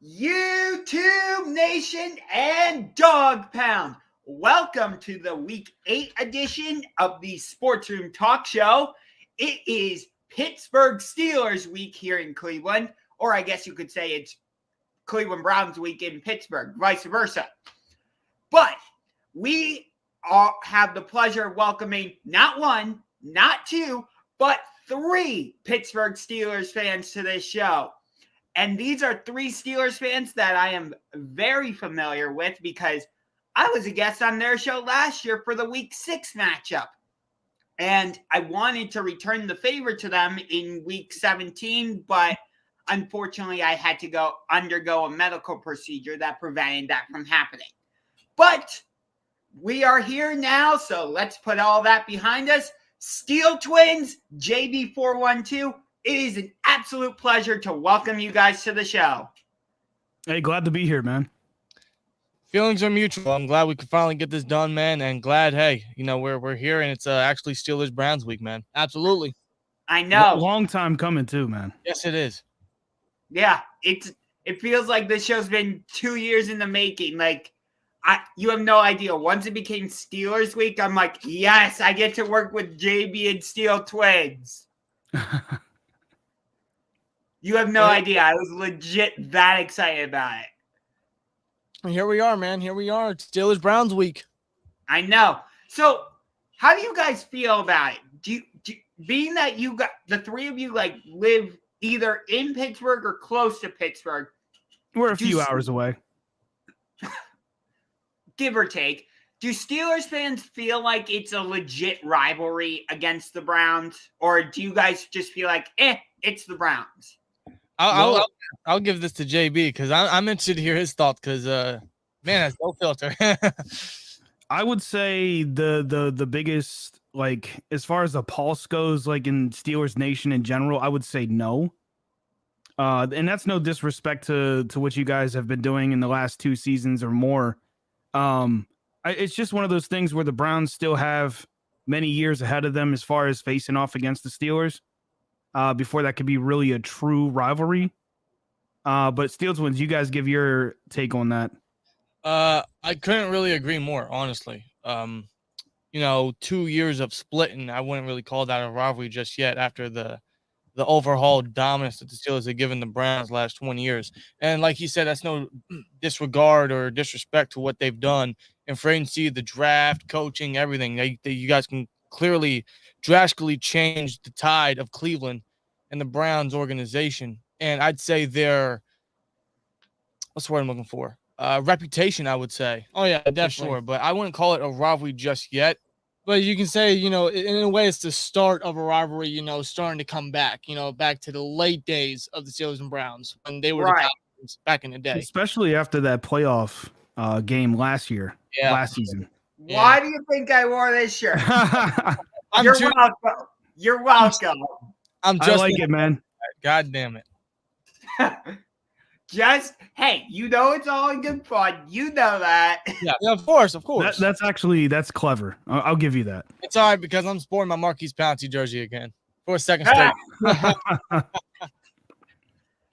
YouTube Nation and Dog Pound. Welcome to the Week 8 edition of the Sports Room Talk Show. It is Pittsburgh Steelers week here in Cleveland, or I guess you could say it's Cleveland Browns week in Pittsburgh, vice versa. But we have the pleasure of welcoming not one, not two, but three Pittsburgh Steelers fans to this show. And these are three Steelers fans that I am very familiar with because I was a guest on their show last year for the Week 6 matchup. And I wanted to return the favor to them in Week 17, but unfortunately I had to undergo a medical procedure that prevented that from happening. But we are here now, so let's put all that behind us. SteelTwins, JB412. It is an absolute pleasure to welcome you guys to the show. Hey, glad to be here, man. Feelings are mutual. I'm glad we could finally get this done, man, and glad, hey, we're here, and it's actually Steelers Browns week, man. Absolutely. I know. Long time coming too, man. Yes, it is. Yeah, it feels like this show's been 2 years in the making. Like, you have no idea. Once it became Steelers week, I'm like, yes, I get to work with JB and SteelTwins. You have no idea. I was legit that excited about it. Here we are, man. Here we are. It's Steelers Browns week. I know. So, how do you guys feel about it? Do being that you got the three of you live either in Pittsburgh or close to Pittsburgh? We're a few hours away. Give or take. Do Steelers fans feel like it's a legit rivalry against the Browns? Or do you guys just feel like, it's the Browns? I'll give this to JB because I'm interested to hear his thoughts because, man, that's no filter. I would say the biggest, as far as the pulse goes, in Steelers Nation in general, I would say no. And that's no disrespect to what you guys have been doing in the last 2 seasons or more. It's just one of those things where the Browns still have many years ahead of them as far as facing off against the Steelers. Before that could be really a true rivalry. But SteelTwins, you guys give your take on that. I couldn't really agree more, honestly. 2 years of splitting, I wouldn't really call that a rivalry just yet after the overhaul dominance that the Steelers have given the Browns last 20 years. And like he said, that's no disregard or disrespect to what they've done in free agency, the draft, coaching, everything. You guys can clearly drastically change the tide of Cleveland and the Browns organization. And I'd say their, what's the word I'm looking for? Reputation, I would say. Oh, yeah, definitely. Sure, but I wouldn't call it a rivalry just yet. But you can say, in a way, it's the start of a rivalry, starting to come back, back to the late days of the Steelers and Browns when they were the Falcons back in the day. Especially after that playoff game last season. Why do you think I wore this shirt? Welcome. You're welcome. I like it, man. God damn it. Hey, it's all in good fun. You know that. Yeah, of course. That's clever. I'll give you that. It's all right because I'm sporting my Marquise Pouncey jersey again for a second straight.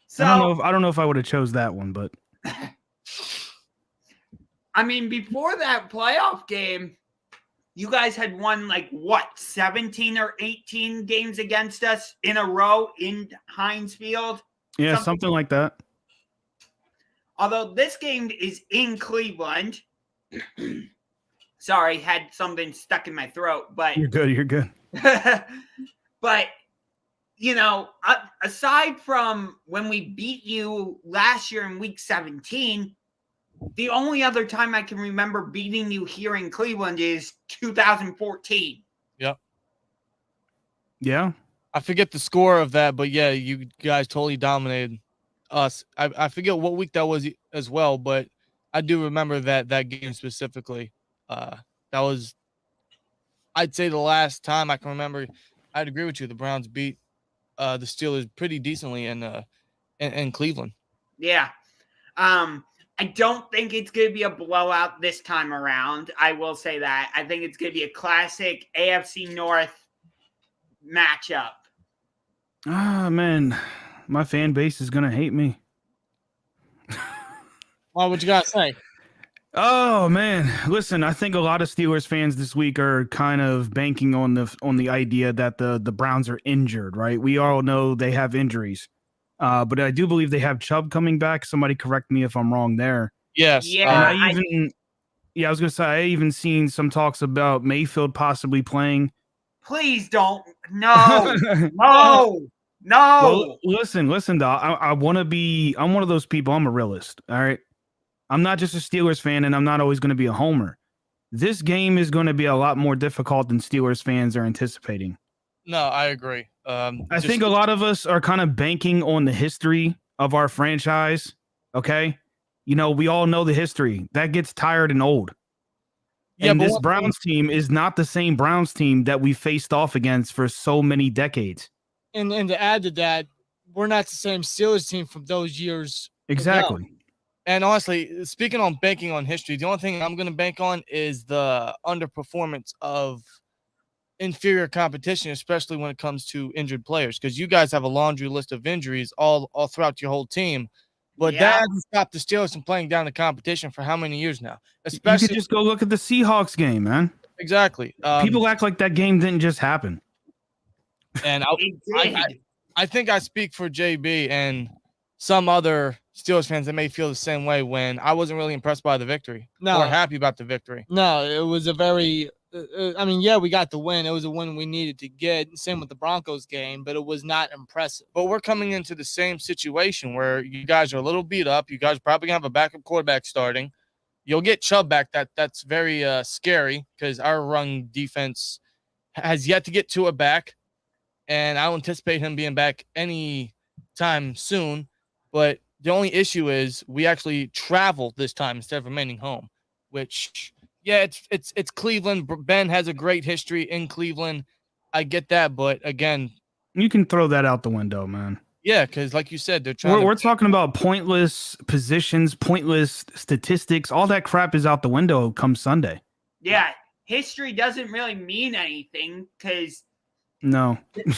So I don't know if I would have chose that one, but I mean, before that playoff game, you guys had won 17 or 18 games against us in a row in Heinz Field? Yeah, something like that. Although this game is in Cleveland. Sorry, had something stuck in my throat, but you're good. But aside from when we beat you last year in Week 17, the only other time I can remember beating you here in Cleveland is 2014. Yep. Yeah. I forget the score of that, but yeah, you guys totally dominated us. I forget what week that was as well, but I do remember that game specifically. That was, I'd say, the last time I can remember. I'd agree with you. The Browns beat the Steelers pretty decently in Cleveland. Yeah. I don't think it's going to be a blowout this time around. I will say that. I think it's going to be a classic AFC North matchup. Ah, man. My fan base is going to hate me. Well, what you got to say? Oh man, listen, I think a lot of Steelers fans this week are kind of banking on the idea that the Browns are injured, right? We all know they have injuries. But I do believe they have Chubb coming back. Somebody correct me if I'm wrong there. Yes. And Yeah, I was gonna say I even seen some talks about Mayfield possibly playing. please don't. No, Well, no. listen, dog. I'm one of those people. I'm a realist. All right. I'm not just a Steelers fan, and I'm not always going to be a homer. This game is going to be a lot more difficult than Steelers fans are anticipating. No, I agree. I think a lot of us are kind of banking on the history of our franchise. Okay. We all know the history. That gets tired and old. Yeah, And but this Browns team is not the same Browns team that we faced off against for so many decades. And to add to that, we're not the same Steelers team from those years. Exactly. ago. And honestly, speaking on banking on history, the only thing I'm going to bank on is the underperformance of inferior competition, especially when it comes to injured players, because you guys have a laundry list of injuries all throughout your whole team. But Yeah. that hasn't stopped the Steelers from playing down the competition for how many years now? You Especially could just go look at the Seahawks game, man. exactly. People act like that game didn't just happen. And It did. I think I speak for JB and some other Steelers fans that may feel the same way when I wasn't really impressed by the victory No. or happy about the victory. No, it was a very. I mean, yeah, we got the win. It was a win we needed to get. Same with the Broncos game, but it was not impressive. But we're coming into the same situation where you guys are a little beat up. You guys are probably gonna have a backup quarterback starting. You'll get Chubb back. That's very scary because our run defense has yet to get to a back, and I don't anticipate him being back any time soon. But the only issue is we actually travel this time instead of remaining home, which. Yeah, it's Cleveland. Ben has a great history in Cleveland. I get that, but again, You can throw that out the window, man. yeah, because like you said, they're trying. We're talking about pointless positions, pointless statistics. All that crap is out the window come Sunday. Yeah, history doesn't really mean anything because No,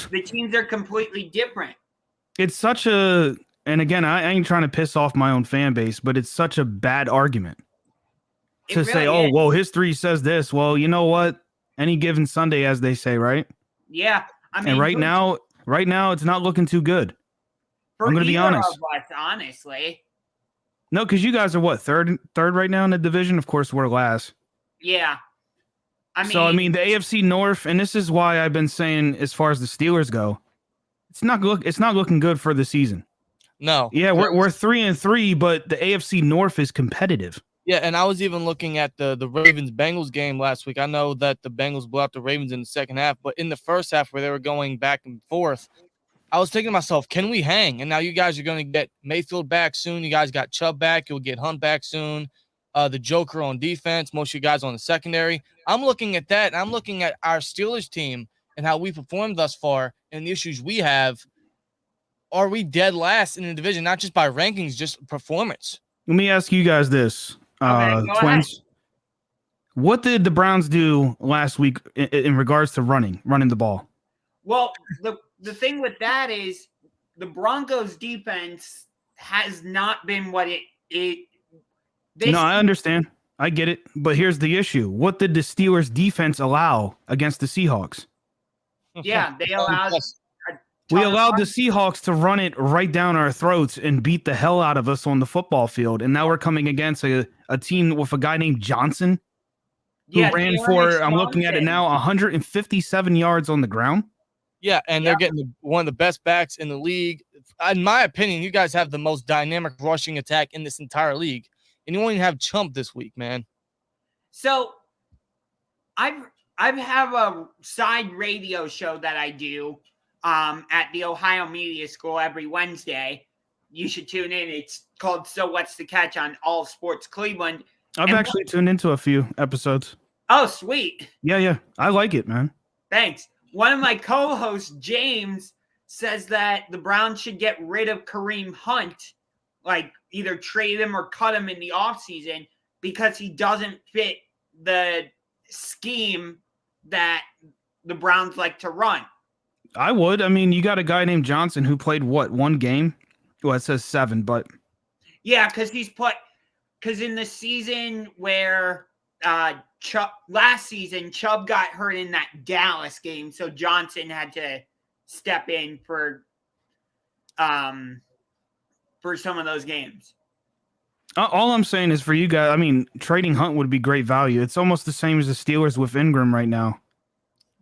the teams are completely different. it's such a. And again, I ain't trying to piss off my own fan base, but it's such a bad argument It to say, really "Oh, is. well, history says this." Well, you know what? Any given Sunday, as they say, right? Yeah, I mean, And right now, it's not looking too good. for I'm gonna be either honest. of us, honestly. No, because you guys are what third right now in the division. Of course, we're last. Yeah, I mean, The AFC North, and this is why I've been saying, as far as the Steelers go, it's not looking good for the season. No, Yeah, we're 3-3, but the AFC North is competitive. yeah, and I was even looking at the Ravens Bengals game last week. I know that the Bengals blew out the Ravens in the second half, but in the first half where they were going back and forth, I was thinking to myself, can we hang? And now you guys are going to get Mayfield back soon. You guys got Chubb back. You'll get Hunt back soon. The Joker on defense, most of you guys on the secondary. I'm looking at that, and I'm looking at our Steelers team and how we performed thus far and the issues we have. Are we dead last in the division, not just by rankings, just performance? Let me ask you guys this, Okay, go Twins. What did the Browns do last week in regards to running the ball? well, the thing with that is the Broncos defense has not been what it. No, I understand. I get it. But here's the issue. What did the Steelers defense allow against the Seahawks? Yeah, they allowed. We allowed the Seahawks to run it right down our throats and beat the hell out of us on the football field. And now we're coming against a team with a guy named Johnson who ran for, I'm looking at it now, 157 yards on the ground. Yeah, and they're getting one of the best backs in the league. In my opinion, you guys have the most dynamic rushing attack in this entire league. And you won't even have Chump this week, man. So, I have a side radio show that I do at the Ohio Media School every Wednesday. You should tune in. It's called So What's the Catch on All Sports Cleveland. I've actually tuned into a few episodes. Oh, sweet. Yeah. I like it, man. Thanks. One of my co-hosts, James, says that the Browns should get rid of Kareem Hunt, like either trade him or cut him in the offseason because he doesn't fit the scheme that the Browns like to run. I would. I mean, you got a guy named Johnson who played what, one game? Well, it says 7, but Yeah, because he's put because in the season where last season Chubb got hurt in that Dallas game, so Johnson had to step in for some of those games. All I'm saying is for you guys, I mean, trading Hunt would be great value. It's almost the same as the Steelers with Ingram right now.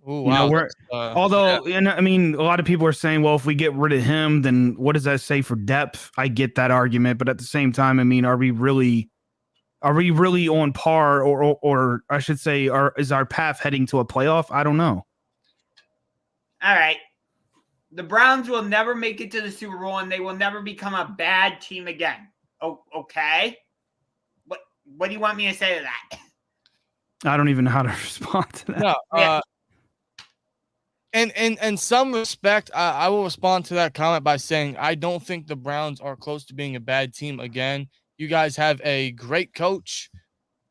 Ooh, You know, wow. although, I mean, a lot of people are saying, well, if we get rid of him, then what does that say for depth? I get that argument, but at the same time, I mean, are we really on par, or I should say, is our path heading to a playoff? I don't know. All right. The Browns will never make it to the Super Bowl, and they will never become a bad team again. Oh, okay. What do you want me to say to that? I don't even know how to respond to that. No, Yeah. And in some respect, I will respond to that comment by saying I don't think the Browns are close to being a bad team again. You guys have a great coach.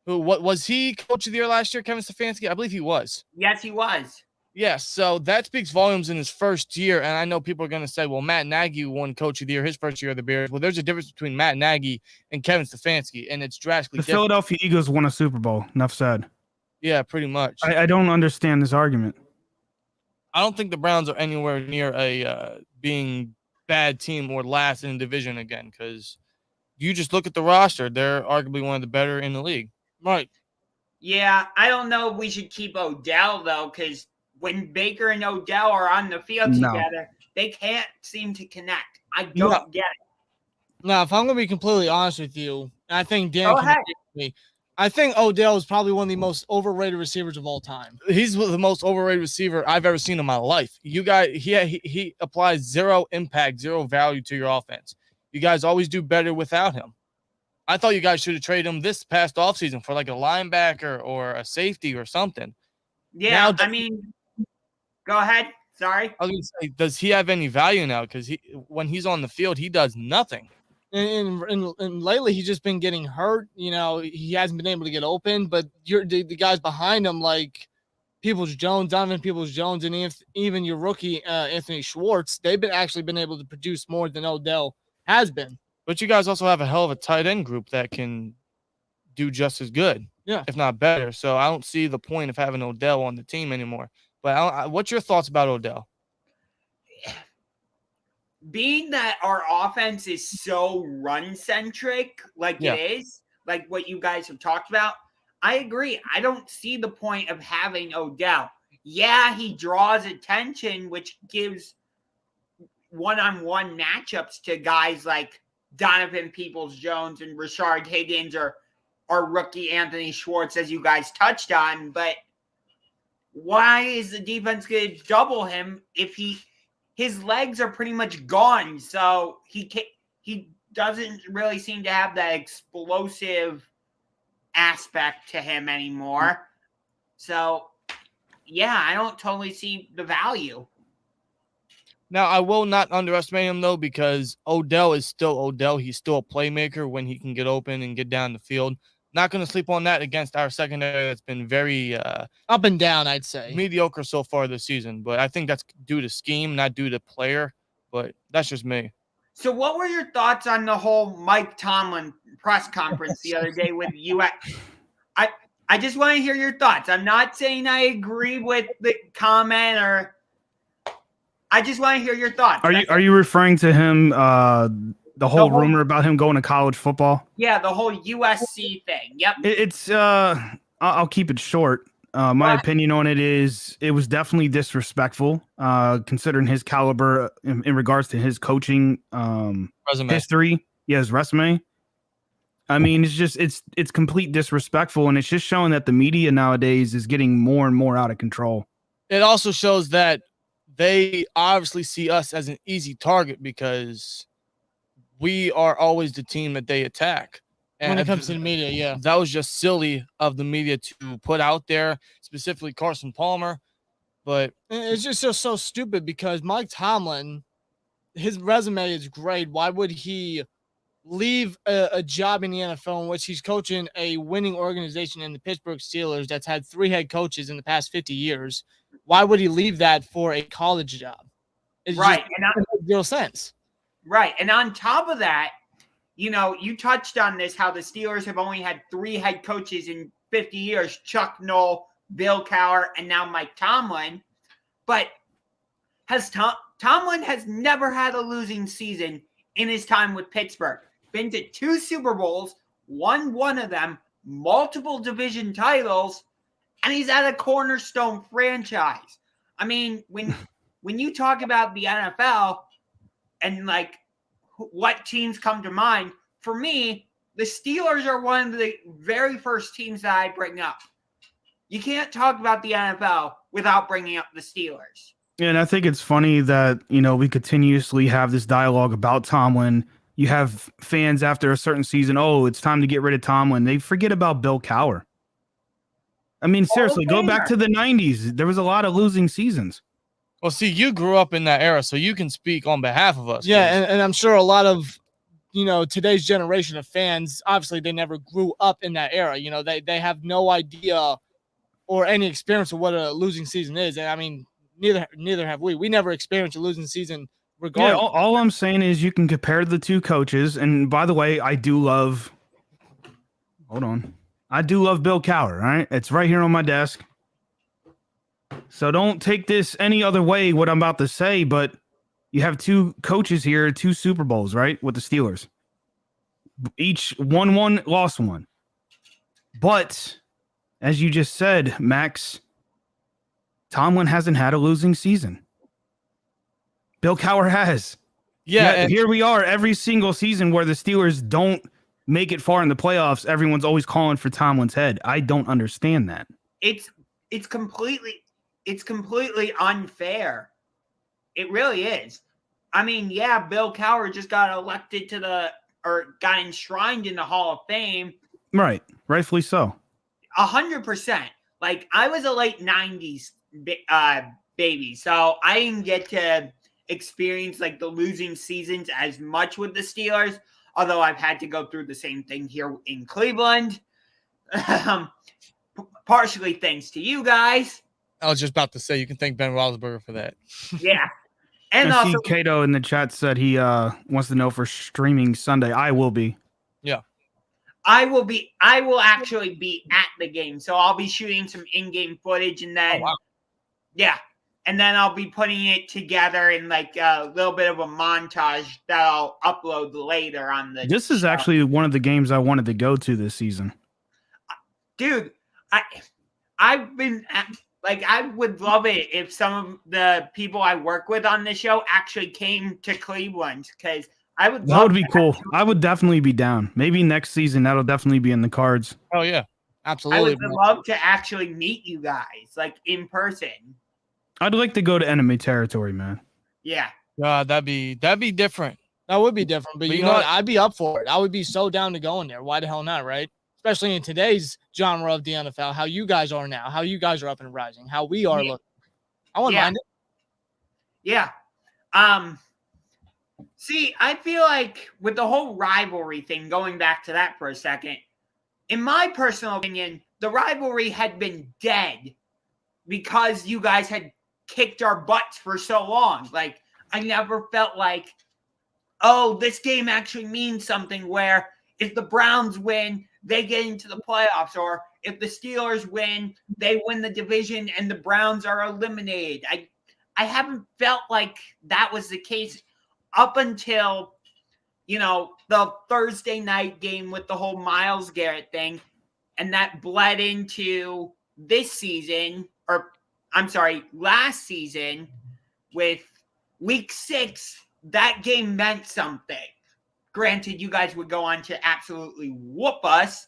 What was he coach of the year last year, Kevin Stefanski? I believe he was. Yes, he was. Yes, so that speaks volumes in his first year. And I know people are going to say, well, Matt Nagy won coach of the year his first year of the Bears. Well, there's a difference between Matt Nagy and Kevin Stefanski, and it's drastically different. Philadelphia Eagles won a Super Bowl. Enough said. Yeah, pretty much. I don't understand this argument. I don't think the Browns are anywhere near a being bad team or last in the division again, because you just look at the roster. They're arguably one of the better in the league. Right. Yeah, I don't know if we should keep Odell, though, because when Baker and Odell are on the field together, they can't seem to connect. I don't get it. Now, if I'm going to be completely honest with you, I think Dan Go can ahead. agree with me. I think Odell is probably one of the most overrated receivers of all time. He's the most overrated receiver I've ever seen in my life. You guys, he applies zero impact, zero value to your offense. You guys always do better without him. I thought you guys should have traded him this past offseason for like a linebacker or a safety or something. Yeah, I mean, go ahead. Sorry. I was going to say, does he have any value now? Because when he's on the field, he does nothing. And lately, he's just been getting hurt. You know, he hasn't been able to get open. But the guys behind him, like Donovan Peoples-Jones, and even your rookie Anthony Schwartz, they've actually been able to produce more than Odell has been. But you guys also have a hell of a tight end group that can do just as good, if not better. So I don't see the point of having Odell on the team anymore. But what's your thoughts about Odell? Being that our offense is so run-centric, like it is, like what you guys have talked about, I agree. I don't see the point of having Odell. Yeah, he draws attention, which gives one-on-one matchups to guys like Donovan Peoples-Jones and Rashard Higgins or our rookie Anthony Schwartz, as you guys touched on. But why is the defense going to double him if his legs are pretty much gone? So he doesn't really seem to have that explosive aspect to him anymore. So, yeah, I don't totally see the value. Now, I will not underestimate him, though, because Odell is still Odell. He's still a playmaker when he can get open and get down the field. Not going to sleep on that against our secondary that's been very up and down, I'd say. Mediocre so far this season. But I think that's due to scheme, not due to player. But that's just me. So what were your thoughts on the whole Mike Tomlin press conference the other day with UX? I just want to hear your thoughts. I'm not saying I agree with the comment, or I just want to hear your thoughts. Are you referring to him, the whole rumor about him going to college football? Yeah, the whole USC thing. Yep. It's I'll keep it short. My opinion on it is it was definitely disrespectful, considering his caliber in regards to his coaching history. Yeah, his resume. I mean, it's complete disrespectful, and it's just showing that the media nowadays is getting more and more out of control. It also shows that they obviously see us as an easy target because we are always the team that they attack. And when it comes to the media, yeah. That was just silly of the media to put out there, specifically Carson Palmer. But it's just so stupid because Mike Tomlin, his resume is great. Why would he leave a job in the NFL in which he's coaching a winning organization in the Pittsburgh Steelers that's had 3 head coaches in the past 50 years? Why would he leave that for a college job? It right. Just makes no sense. Right. And on top of that, you touched on this, how the Steelers have only had 3 head coaches in 50 years, Chuck Noll, Bill Cowher, and now Mike Tomlin. But Tomlin has never had a losing season in his time with Pittsburgh. Been to 2 Super Bowls, won one of them, multiple division titles, and he's at a cornerstone franchise. I mean, when you talk about the NFL and like what teams come to mind, for me, the Steelers are one of the very first teams that I bring up. You can't talk about the NFL without bringing up the Steelers. And I think it's funny that, we continuously have this dialogue about Tomlin. You have fans after a certain season, oh, it's time to get rid of Tomlin. They forget about Bill Cowher. I mean, seriously, go back to the 90s. There was a lot of losing seasons. Well, see, you grew up in that era, so you can speak on behalf of us. Yeah, and I'm sure a lot of, today's generation of fans, obviously they never grew up in that era. They have no idea or any experience of what a losing season is. And I mean, neither have we. We never experienced a losing season regardless. Yeah, all I'm saying is you can compare the 2 coaches. And by the way, I do love Bill Cowher, right? It's right here on my desk. So don't take this any other way, what I'm about to say, but you have 2 coaches here, 2 Super Bowls, right? With the Steelers. Each won 1, lost 1. But as you just said, Max, Tomlin hasn't had a losing season. Bill Cowher has. Yeah, and here we are every single season where the Steelers don't make it far in the playoffs. Everyone's always calling for Tomlin's head. I don't understand that. It's completely unfair. It really is. I mean, yeah, Bill Cowher just got elected got enshrined in the Hall of Fame. Right. Rightfully so. 100%. Like, I was a late 90s baby, so I didn't get to experience like the losing seasons as much with the Steelers, although I've had to go through the same thing here in Cleveland. Partially thanks to you guys. I was just about to say, you can thank Ben Roethlisberger for that. Yeah. And I also, see Cato in the chat said he wants to know for streaming Sunday. I will be. Yeah. I will actually be at the game. So I'll be shooting some in-game footage and then, yeah. And then I'll be putting it together in like a little bit of a montage that I'll upload later on the This is actually one of the games I wanted to go to this season. Dude, I've been like, I would love it if some of the people I work with on this show actually came to Cleveland, because I would love that would be cool. I would definitely be down. Maybe next season that'll definitely be in the cards. Oh yeah, absolutely. I would love to actually meet you guys like in person. I'd like to go to enemy territory, man. Yeah. That'd be different. That would be different, but you know what? I'd be up for it. I would be so down to go in there. Why the hell not, right? Especially in today's genre of the NFL, how you guys are now, how you guys are up and rising, how we are looking. I wouldn't mind it. Yeah. See, I feel like with the whole rivalry thing, going back to that for a second, in my personal opinion, the rivalry had been dead because you guys had kicked our butts for so long. Like, I never felt like, oh, this game actually means something, where if the Browns win, they get into the playoffs, or if the Steelers win, they win the division and the Browns are eliminated. I haven't felt like that was the case up until, the Thursday night game with the whole Myles Garrett thing, and that bled into this season, last season with week 6. That game meant something. Granted, you guys would go on to absolutely whoop us.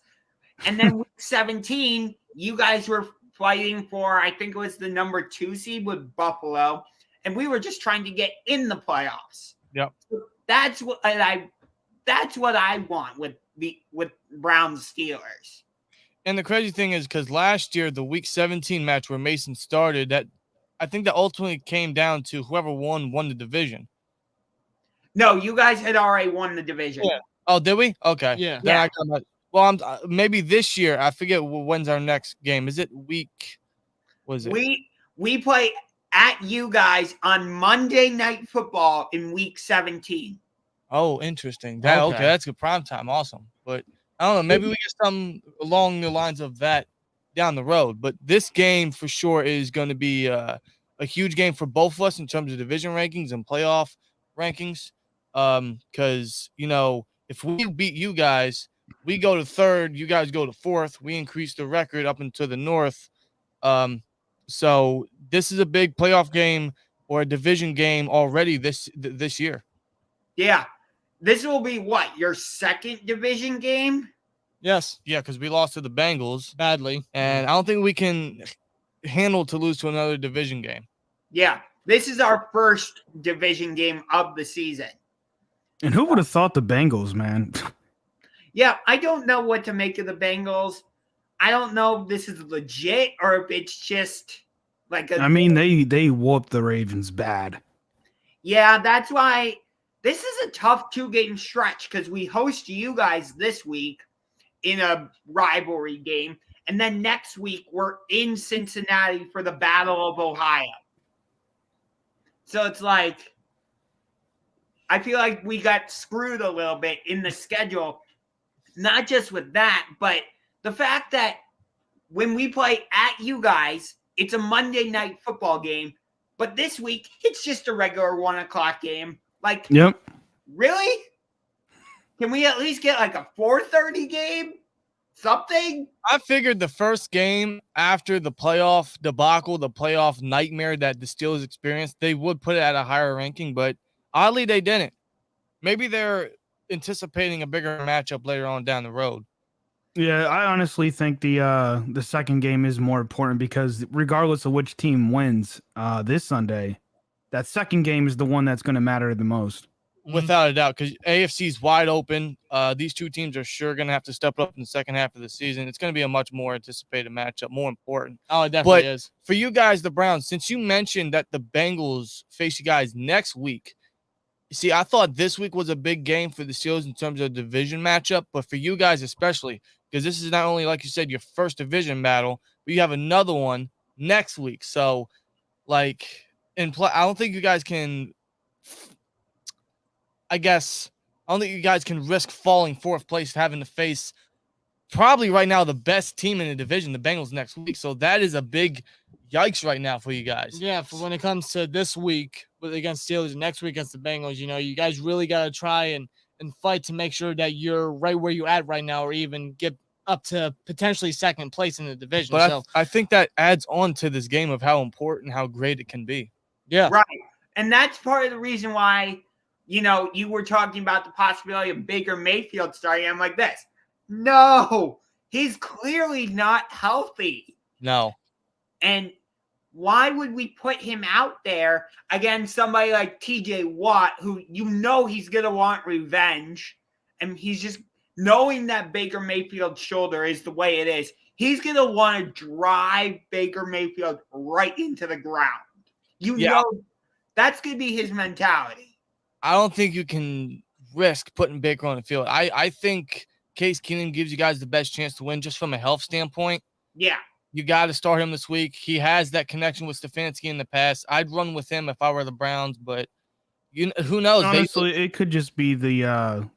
And then week 17, you guys were fighting for, I think it was the number 2 seed with Buffalo. And we were just trying to get in the playoffs. Yep. So that's what I want with Browns Steelers. And the crazy thing is, because last year, the week 17 match where Mason started, that I think that ultimately came down to whoever won the division. No, you guys had already won the division. Yeah. Oh, did we? Okay. Yeah. Then I'm maybe this year. I forget when's our next game. Is it week? Was it? We play at you guys on Monday Night Football in week 17. Oh, interesting. Okay, that's good prime time. Awesome. But I don't know. Maybe we get something along the lines of that down the road. But this game for sure is going to be a huge game for both of us in terms of division rankings and playoff rankings. Because if we beat you guys, we go to third. You guys go to fourth. We increase the record up into the north. So this is a big playoff game or a division game already this year. Yeah. This will be what? Your second division game? Yes. Yeah, because we lost to the Bengals badly. And I don't think we can handle to lose to another division game. Yeah. This is our first division game of the season. And who would have thought the Bengals, man? Yeah, I don't know what to make of the Bengals. I don't know if this is legit or if it's just like I mean, they whooped the Ravens bad. Yeah, that's why this is a tough 2-game stretch because we host you guys this week in a rivalry game. And then next week, we're in Cincinnati for the Battle of Ohio. So it's like, I feel like we got screwed a little bit in the schedule. Not just with that, but the fact that when we play at you guys, it's a Monday night football game. But this week, it's just a regular 1 o'clock game. Like, yep. Really? Can we at least get like a 4:30 game? Something? I figured the first game after the playoff debacle, the playoff nightmare that the Steelers experienced, they would put it at a higher ranking, but oddly they didn't. Maybe they're anticipating a bigger matchup later on down the road. Yeah, I honestly think the second game is more important because regardless of which team wins this Sunday, that second game is the one that's going to matter the most. Without a doubt, because AFC's wide open. These two teams are sure going to have to step up in the second half of the season. It's going to be a much more anticipated matchup, more important. Oh, it definitely is. For you guys, the Browns, since you mentioned that the Bengals face you guys next week, see, I thought this week was a big game for the Steelers in terms of division matchup, but for you guys especially, because this is not only, like you said, your first division battle, but you have another one next week. So, I don't think you guys can – I don't think you guys can risk falling fourth place, having to face probably right now the best team in the division, the Bengals, next week. So that is a big yikes right now for you guys. Yeah, for when it comes to this week against Steelers and next week against the Bengals, you guys really got to try and fight to make sure that you're right where you're at right now or even get up to potentially second place in the division. But I think that adds on to this game of how important, how great it can be. Yeah. Right. And that's part of the reason why – you were talking about the possibility of Baker Mayfield starting. I'm like this. No, he's clearly not healthy. No. And why would we put him out there against somebody like TJ Watt, who he's going to want revenge. And he's just knowing that Baker Mayfield's shoulder is the way it is. He's going to want to drive Baker Mayfield right into the ground. That's going to be his mentality. I don't think you can risk putting Baker on the field. I think Case Keenum gives you guys the best chance to win just from a health standpoint. Yeah. You got to start him this week. He has that connection with Stefanski in the past. I'd run with him if I were the Browns, but who knows? Honestly, it could just be the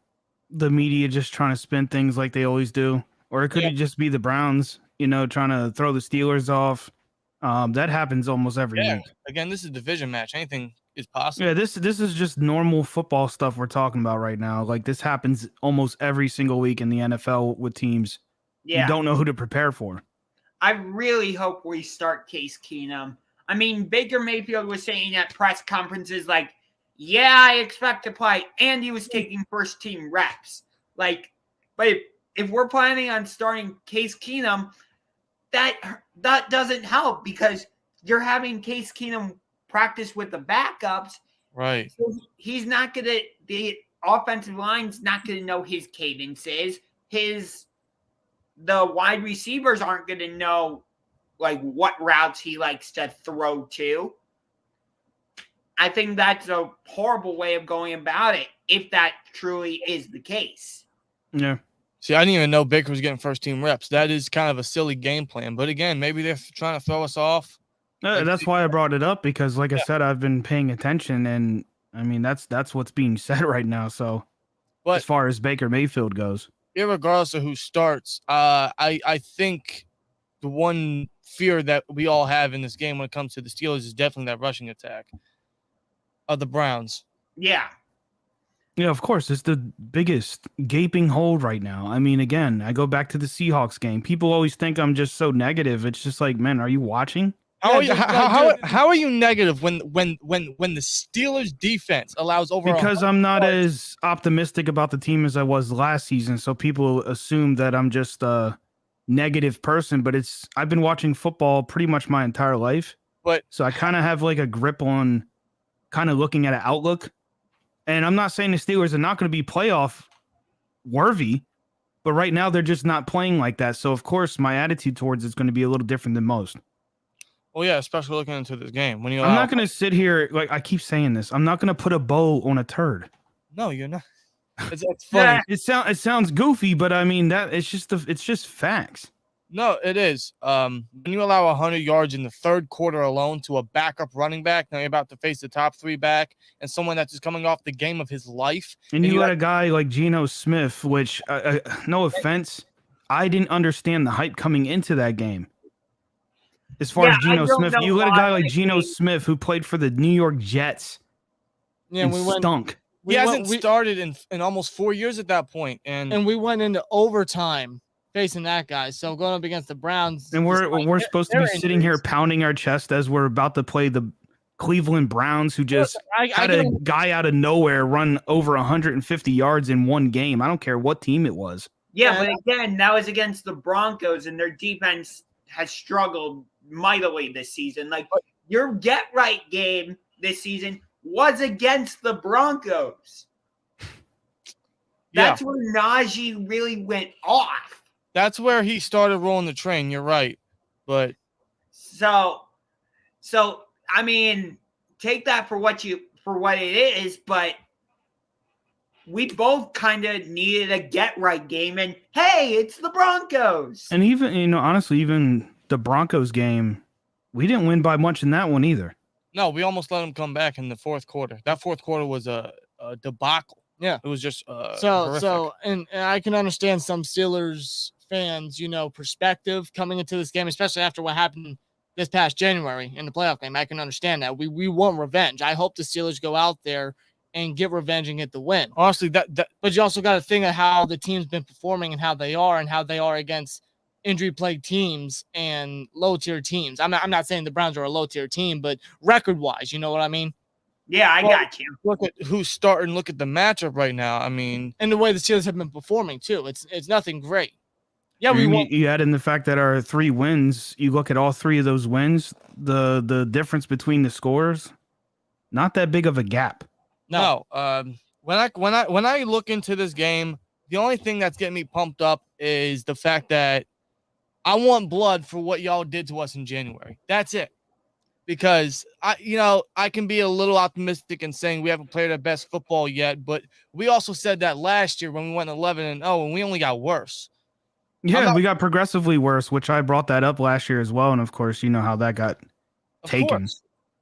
media just trying to spin things like they always do. Or it could just be the Browns, trying to throw the Steelers off. That happens almost every week. Again, this is a division match. Anything is possible. Yeah, this is just normal football stuff we're talking about right now. Like, this happens almost every single week in the NFL with teams you don't know who to prepare for. I really hope we start Case Keenum. I mean, Baker Mayfield was saying at press conferences, like, yeah, I expect to play, and he was taking first-team reps. Like, but if we're planning on starting Case Keenum, that doesn't help because you're having Case Keenum practice with the backups. Right. So he's not going to – the offensive line's not going to know his cadences. The wide receivers aren't going to know, like, what routes he likes to throw to. I think that's a horrible way of going about it if that truly is the case. Yeah. See, I didn't even know Baker was getting first-team reps. That is kind of a silly game plan. But, again, maybe they're trying to throw us off. That's why I brought it up because, like I said, I've been paying attention, and I mean, that's what's being said right now. So, But as far as Baker Mayfield goes, irregardless of who starts, I think the one fear that we all have in this game when it comes to the Steelers is definitely that rushing attack of the Browns. Yeah. yeah, of course, it's the biggest gaping hole right now. I mean, again, I go back to the Seahawks game. People always think I'm just so negative. It's just like, man, are you watching? How are you negative when the Steelers defense allows over? Because I'm not as optimistic about the team as I was last season, so people assume that I'm just a negative person. But I've been watching football pretty much my entire life, But so I kind of have like a grip on kind of looking at an outlook. And I'm not saying the Steelers are not going to be playoff worthy, but right now they're just not playing like that. So of course my attitude towards it's going to be a little different than most. well, yeah, especially looking into this game when you. I'm not going to sit here like I keep saying this. I'm not going to put a bow on a turd. No, you're not. It's funny. It sounds goofy, but I mean that it's just facts. No, it is. When you allow 100 yards in the third quarter alone to a backup running back, now you're about to face the top 3 back and someone that's just coming off the game of his life. And you let a guy like Geno Smith, which no offense, I didn't understand the hype coming into that game. As far as Geno Smith, you let a guy like Geno Smith who played for the New York Jets and stunk. He hasn't started in almost 4 years at that point, and we went into overtime facing that guy. So going up against the Browns, and we're supposed to be sitting here pounding our chest as we're about to play the Cleveland Browns, who just had a guy out of nowhere run over 150 yards in one game. I don't care what team it was. Yeah, but again, that was against the Broncos, and their defense has struggled mightily this season. Like, your get-right game this season was against the Broncos. That's where Najee really went off. That's where he started rolling the train. You're right. But so I mean, take that for what it is, but we both kind of needed a get-right game, and hey, it's the Broncos. And even, honestly, even the Broncos game, we didn't win by much in that one either. No, we almost let them come back in the fourth quarter. That fourth quarter was a debacle. Yeah, it was just and I can understand some Steelers fans, perspective coming into this game, especially after what happened this past January in the playoff game. I can understand that. We want revenge. I hope the Steelers go out there and get revenge and get the win. Honestly, but you also got to think of how the team's been performing and how they are against injury-plagued teams and low-tier teams. I'm not saying the Browns are a low-tier team, but record-wise, you know what I mean? Yeah, I got you. Look at who's starting. Look at the matchup right now. I mean, and the way the Steelers have been performing too. It's nothing great. Yeah, you add in the fact that our 3 wins. You look at all 3 of those wins. The difference between the scores, not that big of a gap. No. When I look into this game, the only thing that's getting me pumped up is the fact that I want blood for what y'all did to us in January. That's it. Because I can be a little optimistic in saying we haven't played our best football yet, but we also said that last year when we went 11-0 and we only got worse. Yeah, we got progressively worse, which I brought that up last year as well, and of course, you know how that got taken,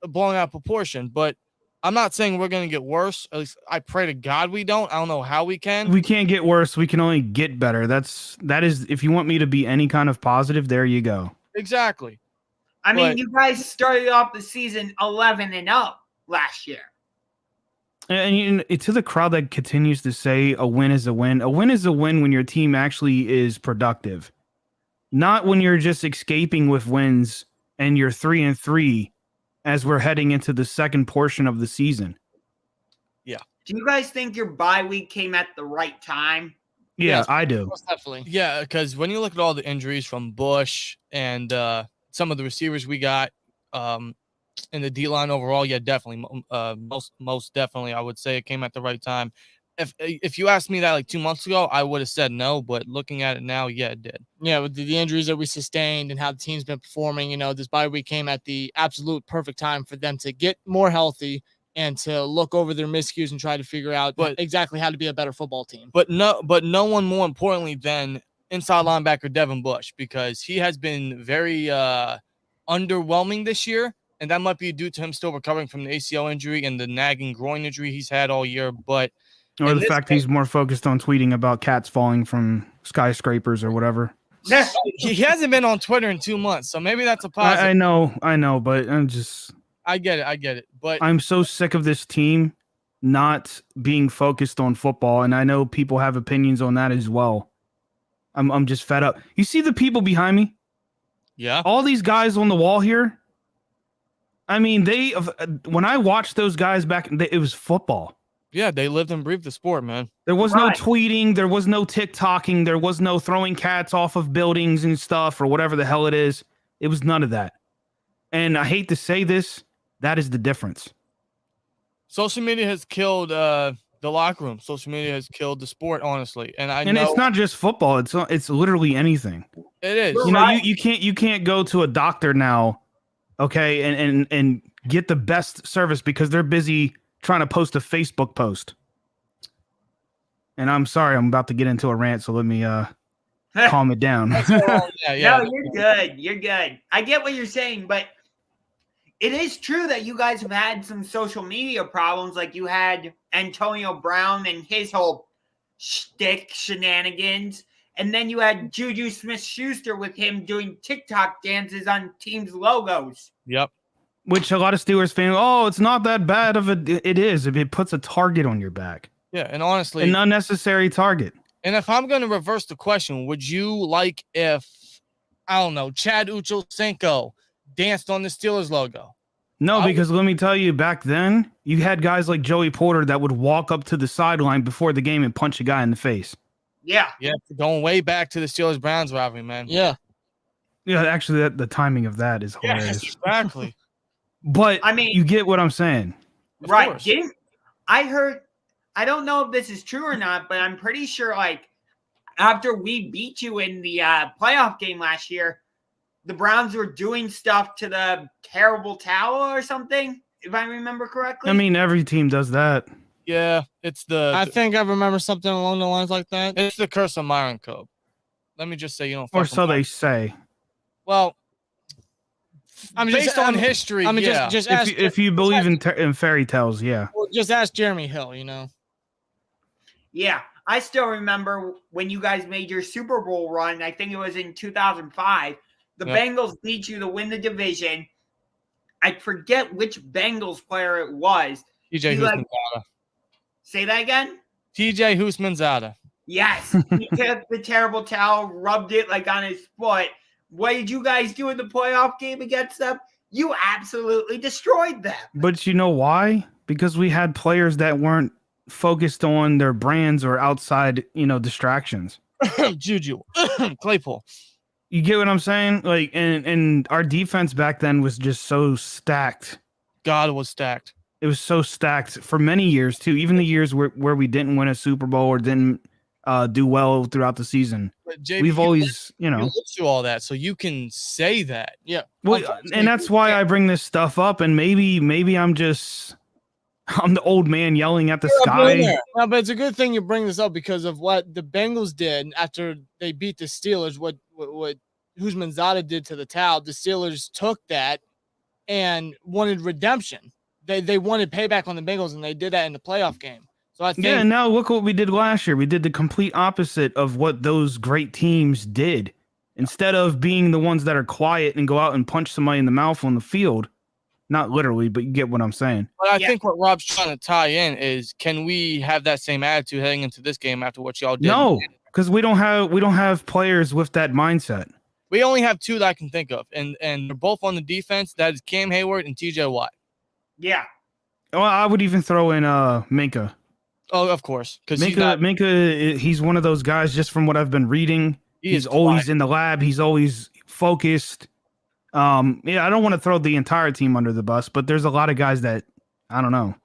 blowing out proportion. But I'm not saying we're going to get worse. At least I pray to God we don't. I don't know how we can. We can't get worse. We can only get better. That is, if you want me to be any kind of positive, there you go. Exactly. I mean, you guys started off the season 11-0 last year. And to the crowd that continues to say a win is a win is a win when your team actually is productive, not when you're just escaping with wins and you're 3-3 as we're heading into the second portion of the season. Yeah. Do you guys think your bye week came at the right time? Yeah, yes, I do. Most definitely. Yeah, because when you look at all the injuries from Bush and some of the receivers we got in the D-line overall, yeah, definitely. Most definitely, I would say it came at the right time. If you asked me that like 2 months ago, I would have said no, but looking at it now, yeah, it did. Yeah, with the injuries that we sustained and how the team's been performing, this bye week came at the absolute perfect time for them to get more healthy and to look over their miscues and try to figure out exactly how to be a better football team. But no one more importantly than inside linebacker Devin Bush, because he has been very underwhelming this year. and that might be due to him still recovering from the ACL injury and the nagging groin injury he's had all year. But Or the fact he's more focused on tweeting about cats falling from skyscrapers or whatever. he hasn't been on Twitter in 2 months, so maybe that's a positive. I know, but I get it. But I'm so sick of this team not being focused on football, and I know people have opinions on that as well. I'm just fed up. You see the people behind me? Yeah. All these guys on the wall here. I mean, when I watched those guys back, it was football. Yeah, they lived and breathed the sport, man. There was no tweeting. There was no TikToking. There was no throwing cats off of buildings and stuff or whatever the hell it is. It was none of that. And I hate to say this, that is the difference. Social media has killed the locker room. Social media has killed the sport, honestly. And it's not just football. It's literally anything. It is. You know, you can't go to a doctor now, okay, and get the best service because they're busy trying to post a Facebook post. And I'm sorry, I'm about to get into a rant, so let me calm it down. No, you're good. You're good. I get what you're saying, but it is true that you guys have had some social media problems. Like you had Antonio Brown and his whole shtick shenanigans. And then you had Juju Smith-Schuster with him doing TikTok dances on teams' logos. Yep. Which a lot of Steelers fans, it's not that bad of it is. It puts a target on your back. Yeah, and honestly, an unnecessary target. And if I'm going to reverse the question, would you like if, I don't know, Chad Ochocinco danced on the Steelers logo? No, because let me tell you, back then, you had guys like Joey Porter that would walk up to the sideline before the game and punch a guy in the face. Yeah. Yeah, going way back to the Steelers-Browns rivalry, man. Yeah. Yeah, actually, the timing of that is hilarious. Yes, exactly. But I mean, you get what I'm saying. Right. I don't know if this is true or not, but I'm pretty sure, like, after we beat you in the playoff game last year, the Browns were doing stuff to the terrible towel or something, if I remember correctly. I mean, every team does that. Yeah, I think I remember something along the lines like that. It's the curse of Myron Cope. Let me just say, you know, or so they say. Well, based on history. I mean, just if you believe in fairy tales, yeah. Well, just ask Jeremy Hill, you know. Yeah, I still remember when you guys made your Super Bowl run. I think it was in 2005. The Bengals beat you to win the division. I forget which Bengals player it was. TJ Husmanzada. Say that again? TJ Husmanzada. Yes. He took the terrible towel, rubbed it like on his foot. What did you guys do in the playoff game against them? You absolutely destroyed them. But you know why? Because we had players that weren't focused on their brands or outside, distractions. Juju. Claypool. You get what I'm saying? Like, and our defense back then was just so stacked. God, it was stacked. It was so stacked for many years, too. Even the years where we didn't win a Super Bowl or didn't do well throughout the season. But JB, we've always, you lived through all that, so you can say that. Yeah. Well, and that's why I bring this stuff up, and maybe I'm the old man yelling at the sky. No, but it's a good thing you bring this up because of what the Bengals did after they beat the Steelers. What Husmanzada did to the towel, the Steelers took that and wanted redemption. They wanted payback on the Bengals, and they did that in the playoff game. So I think, and now look what we did last year. We did the complete opposite of what those great teams did. Instead of being the ones that are quiet and go out and punch somebody in the mouth on the field, not literally, but you get what I'm saying. But I think what Rob's trying to tie in is, can we have that same attitude heading into this game after what y'all did? No, because we don't have players with that mindset. We only have two that I can think of, and they're both on the defense. That is Cam Hayward and TJ Watt. Yeah. Well, I would even throw in Minka. Oh, of course, because Minka, he's one of those guys. Just from what I've been reading, he's always in the lab. He's always focused. I don't want to throw the entire team under the bus, but there's a lot of guys that I don't know.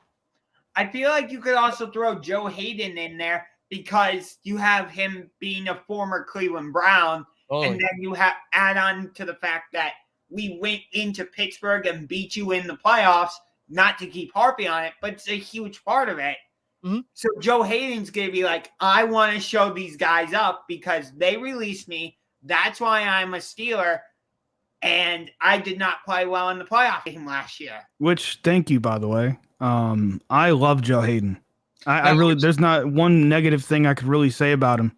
I feel like you could also throw Joe Hayden in there because you have him being a former Cleveland Brown, and then you have add on to the fact that we went into Pittsburgh and beat you in the playoffs. Not to keep harping on it, but it's a huge part of it. Mm-hmm. So Joe Hayden's going to be like, I want to show these guys up because they released me. That's why I'm a Steeler. and I did not play well in the playoff game last year. Which, thank you, by the way. I love Joe Hayden. I Now, really, there's not one negative thing I could really say about him.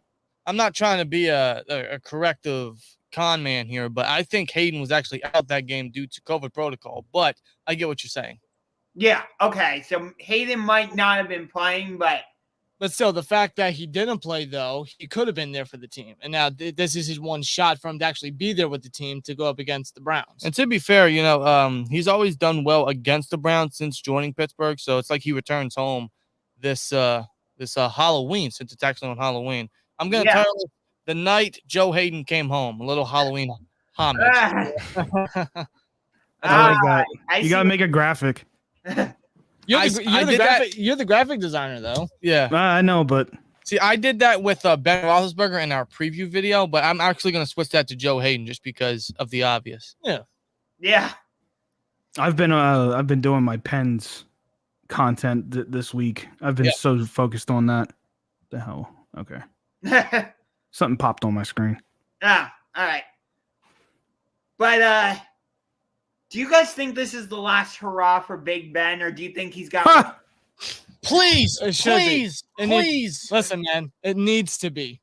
I'm not trying to be a corrective con man here, but I think Hayden was actually out that game due to COVID protocol. But I get what you're saying. Yeah, okay. So Hayden might not have been playing, but still, the fact that he didn't play, though, he could have been there for the team. And now this is his one shot for him to actually be there with the team to go up against the Browns. And to be fair, he's always done well against the Browns since joining Pittsburgh. So it's like he returns home this Halloween, since it's actually on Halloween. I'm going to tell you the night Joe Hayden came home, a little Halloween homage. You got to make a graphic. You're the graphic designer, though. Yeah. I know, but... See, I did that with Ben Roethlisberger in our preview video, but I'm actually going to switch that to Joe Hayden just because of the obvious. Yeah. Yeah. I've been doing my Pens content this week. I've been so focused on that. The hell? Okay. Something popped on my screen. All right. But do you guys think this is the last hurrah for Big Ben, or do you think he's got? Please, please. Please. Listen, man, it needs to be.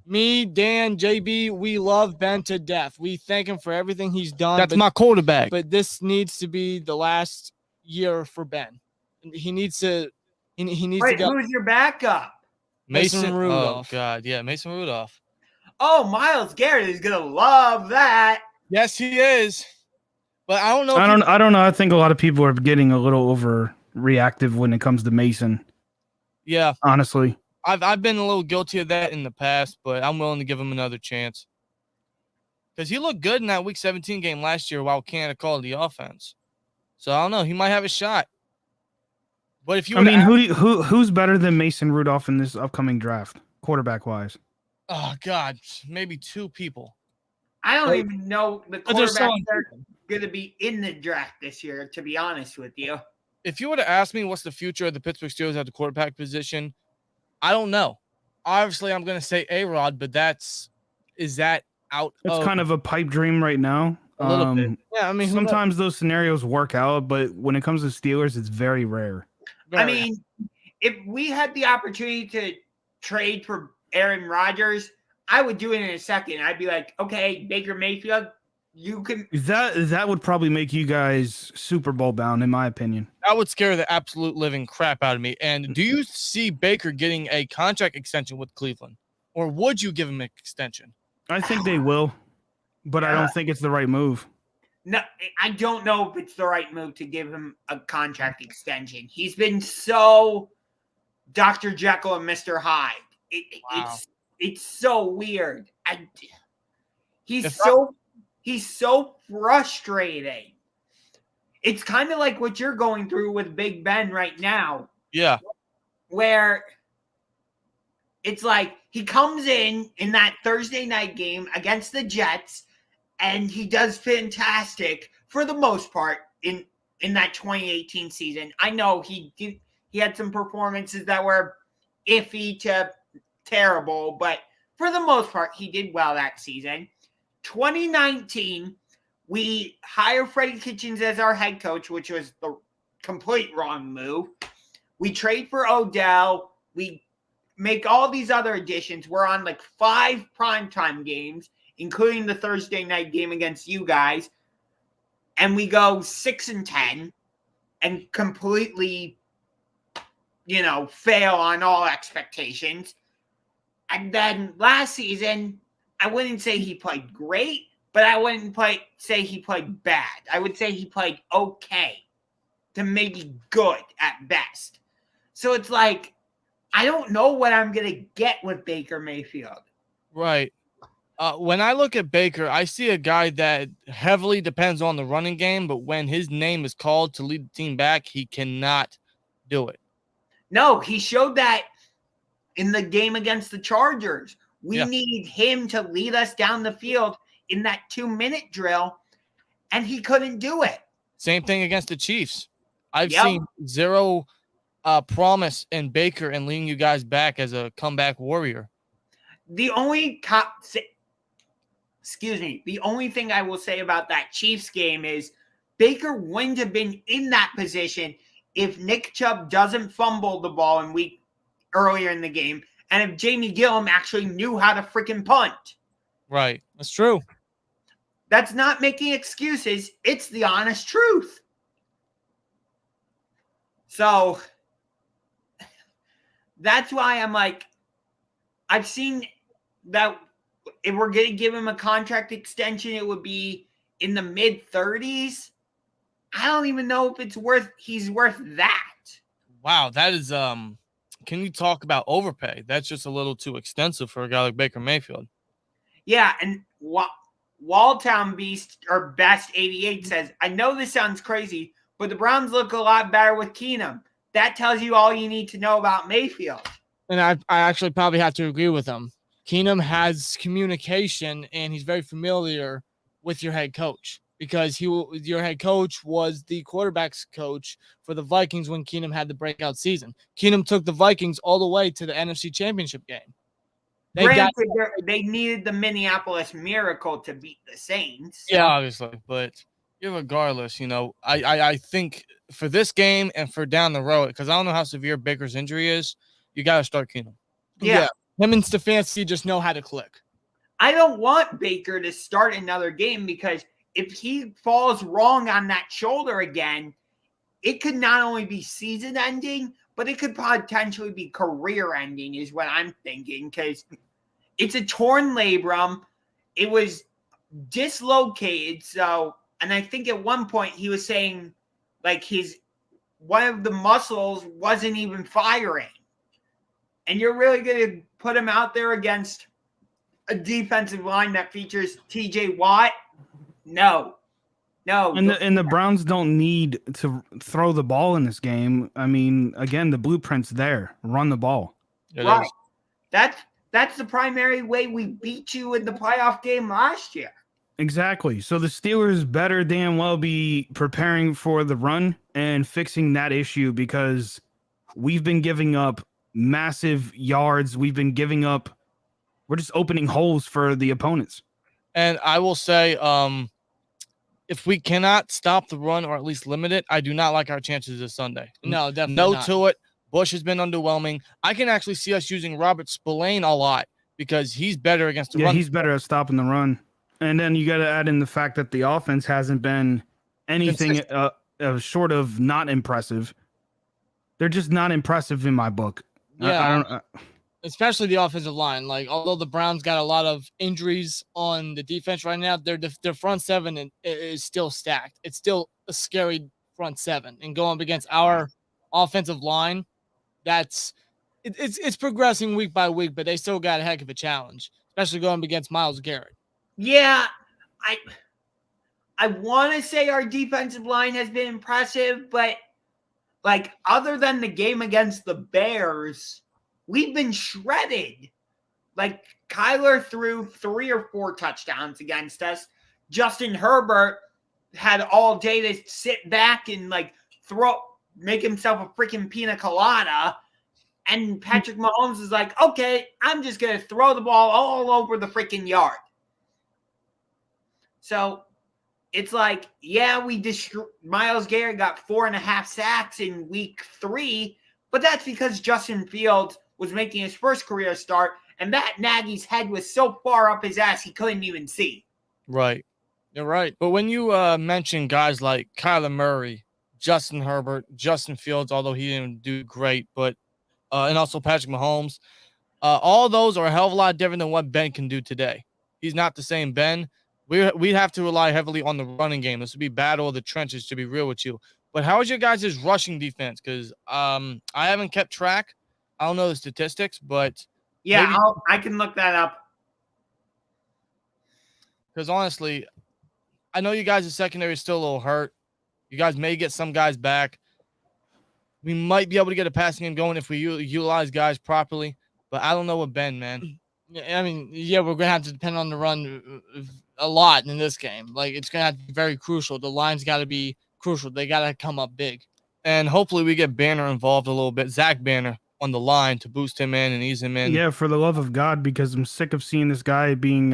Me, Dan, JB, we love Ben to death. We thank him for everything he's done. That's my quarterback. But this needs to be the last year for Ben. He needs to. He needs Wait, to go. who's your backup? Mason Rudolph. Oh God, yeah, Mason Rudolph. Oh, Myles Garrett is gonna love that. Yes, he is. But I don't know. I don't know. I think a lot of people are getting a little overreactive when it comes to Mason. Yeah, honestly, I've been a little guilty of that in the past, but I'm willing to give him another chance because he looked good in that Week 17 game last year while Canada called the offense. So I don't know. He might have a shot. But if you, who's better than Mason Rudolph in this upcoming draft, quarterback wise? Oh God, maybe two people. I don't even know the quarterbacks that are going to be in the draft this year, to be honest with you. If you were to ask me what's the future of the Pittsburgh Steelers at the quarterback position, I don't know. Obviously, I'm going to say A-Rod, but is that out? It's kind of a pipe dream right now. A little bit. Yeah, I mean, sometimes those scenarios work out, but when it comes to Steelers, it's very rare. I mean, if we had the opportunity to trade for Aaron Rodgers, I would do it in a second. I'd be like, okay, Baker Mayfield, you can. That would probably make you guys Super Bowl bound, in my opinion. That would scare the absolute living crap out of me. And do you see Baker getting a contract extension with Cleveland, or would you give him an extension? I think they will, but I don't think it's the right move. No, I don't know if it's the right move to give him a contract extension. He's been so Dr. Jekyll and Mr. Hyde. It's so weird. He's so frustrating. It's kind of like what you're going through with Big Ben right now. Yeah. Where it's like he comes in that Thursday night game against the Jets, and he does fantastic for the most part in that 2018 season. I know he had some performances that were iffy to terrible, but for the most part, he did well that season. 2019, we hire Freddie Kitchens as our head coach, which was the complete wrong move. We trade for Odell. We make all these other additions. We're on like 5 primetime games, including the Thursday night game against you guys. And we go 6-10 and completely, fail on all expectations. And then last season, I wouldn't say he played great, but I wouldn't say he played bad. I would say he played okay to maybe good at best. So it's like, I don't know what I'm going to get with Baker Mayfield. Right. When I look at Baker, I see a guy that heavily depends on the running game, but when his name is called to lead the team back, he cannot do it. No, he showed that in the game against the Chargers. We need him to lead us down the field in that 2-minute drill, and he couldn't do it. Same thing against the Chiefs. I've seen zero promise in Baker and leading you guys back as a comeback warrior. The only excuse me, the only thing I will say about that Chiefs game is Baker wouldn't have been in that position if Nick Chubb doesn't fumble the ball earlier in the game, and if Jamie Gillum actually knew how to freaking punt. Right. That's true. That's not making excuses. It's the honest truth. So that's why I'm like, I've seen that if we're going to give him a contract extension, it would be in the mid-30s. I don't even know if he's worth that. Wow, that is can you talk about overpay? That's just a little too extensive for a guy like Baker Mayfield. Yeah, and Walltown Beast or Best 88 says, I know this sounds crazy, but the Browns look a lot better with Keenum. That tells you all you need to know about Mayfield. And I actually probably have to agree with him. Keenum has communication, and he's very familiar with your head coach because your head coach was the quarterback's coach for the Vikings when Keenum had the breakout season. Keenum took the Vikings all the way to the NFC Championship game. They needed the Minneapolis Miracle to beat the Saints. Yeah, obviously, but regardless, I think for this game and for down the road, because I don't know how severe Baker's injury is, you got to start Keenum. Yeah. Him and Stefanski just know how to click. I don't want Baker to start another game because if he falls wrong on that shoulder again, it could not only be season ending, but it could potentially be career ending is what I'm thinking because it's a torn labrum. It was dislocated. And I think at one point he was saying like one of the muscles wasn't even firing. And you're really going to put him out there against a defensive line that features TJ Watt? No. And the Browns don't need to throw the ball in this game. I mean, again, the blueprint's there. Run the ball. Right. That's the primary way we beat you in the playoff game last year. Exactly. So the Steelers better damn well be preparing for the run and fixing that issue because we've been giving up massive yards. We're just opening holes for the opponents. And I will say, if we cannot stop the run or at least limit it, I do not like our chances this Sunday. No, definitely not. To it. Bush has been underwhelming. I can actually see us using Robert Spillane a lot because he's better against the run. Yeah, he's better at stopping the run. And then you got to add in the fact that the offense hasn't been anything short of not impressive. They're just not impressive in my book. Yeah, especially the offensive line. Like, although the Browns got a lot of injuries on the defense right now, their front seven is still stacked. It's still a scary front seven, and going up against our offensive line, it's progressing week by week, but they still got a heck of a challenge, especially going up against Myles Garrett. Yeah, I want to say our defensive line has been impressive, but like other than the game against the Bears, we've been shredded. Like Kyler threw 3 or 4 touchdowns against us. Justin Herbert had all day to sit back and like make himself a freaking pina colada. And Patrick Mahomes is like, okay, I'm just going to throw the ball all over the freaking yard. So it's like, yeah, Myles Garrett got 4.5 sacks in week 3, but that's because Justin Fields was making his first career start, and Matt Nagy's head was so far up his ass he couldn't even see. Right. You're right. But when you mention guys like Kyler Murray, Justin Herbert, Justin Fields, although he didn't do great, but and also Patrick Mahomes, all those are a hell of a lot different than what Ben can do today. He's not the same Ben. We'd have to rely heavily on the running game. This would be battle of the trenches, to be real with you. But how is your guys' rushing defense? Because I haven't kept track. I don't know the statistics, but yeah, I can look that up. Because honestly, I know you guys' secondary is still a little hurt. You guys may get some guys back. We might be able to get a passing game going if we utilize guys properly. But I don't know with Ben, man. I mean, yeah, we're going to have to depend on the run a lot in this game. Like, it's going to have to be very crucial. The line's got to be crucial. They got to come up big. And hopefully we get Banner involved a little bit. Zach Banner on the line to boost him in and ease him in. Yeah, for the love of God, because I'm sick of seeing this guy being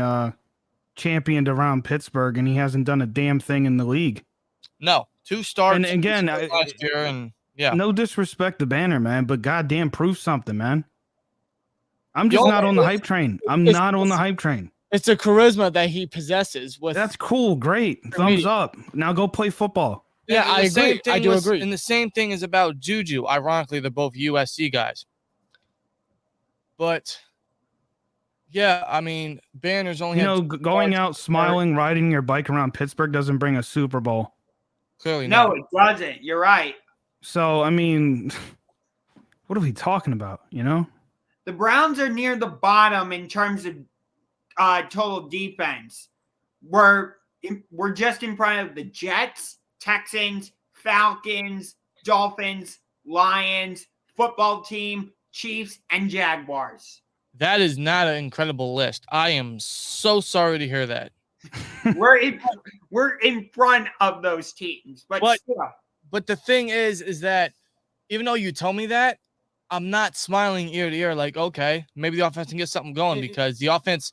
championed around Pittsburgh, and he hasn't done a damn thing in the league. No, 2 starts. And again, last year, and yeah, no disrespect to Banner, man, but goddamn, prove something, man. I'm just Yo, not on the hype train. I'm it's- not on the hype train. It's a charisma that he possesses. That's cool, great, thumbs up. Now go play football. Yeah, And I the same agree. I thing do was- agree. And the same thing is about Juju. Ironically, they're both USC guys. But yeah, I mean, Banner's only You had know, 2 going starts. out smiling, riding your bike around Pittsburgh doesn't bring a Super Bowl. Clearly No, not. it doesn't. You're right. So, I mean, what are we talking about? You know, The Browns are near the bottom in terms of total defense. We're just in front of the Jets, Texans, Falcons, Dolphins, Lions, football team, Chiefs, and Jaguars. That is not an incredible list. I am so sorry to hear that. We're in front of those teams, but What? still. But the thing is that even though you tell me that, I'm not smiling ear to ear like, okay, maybe the offense can get something going, because the offense,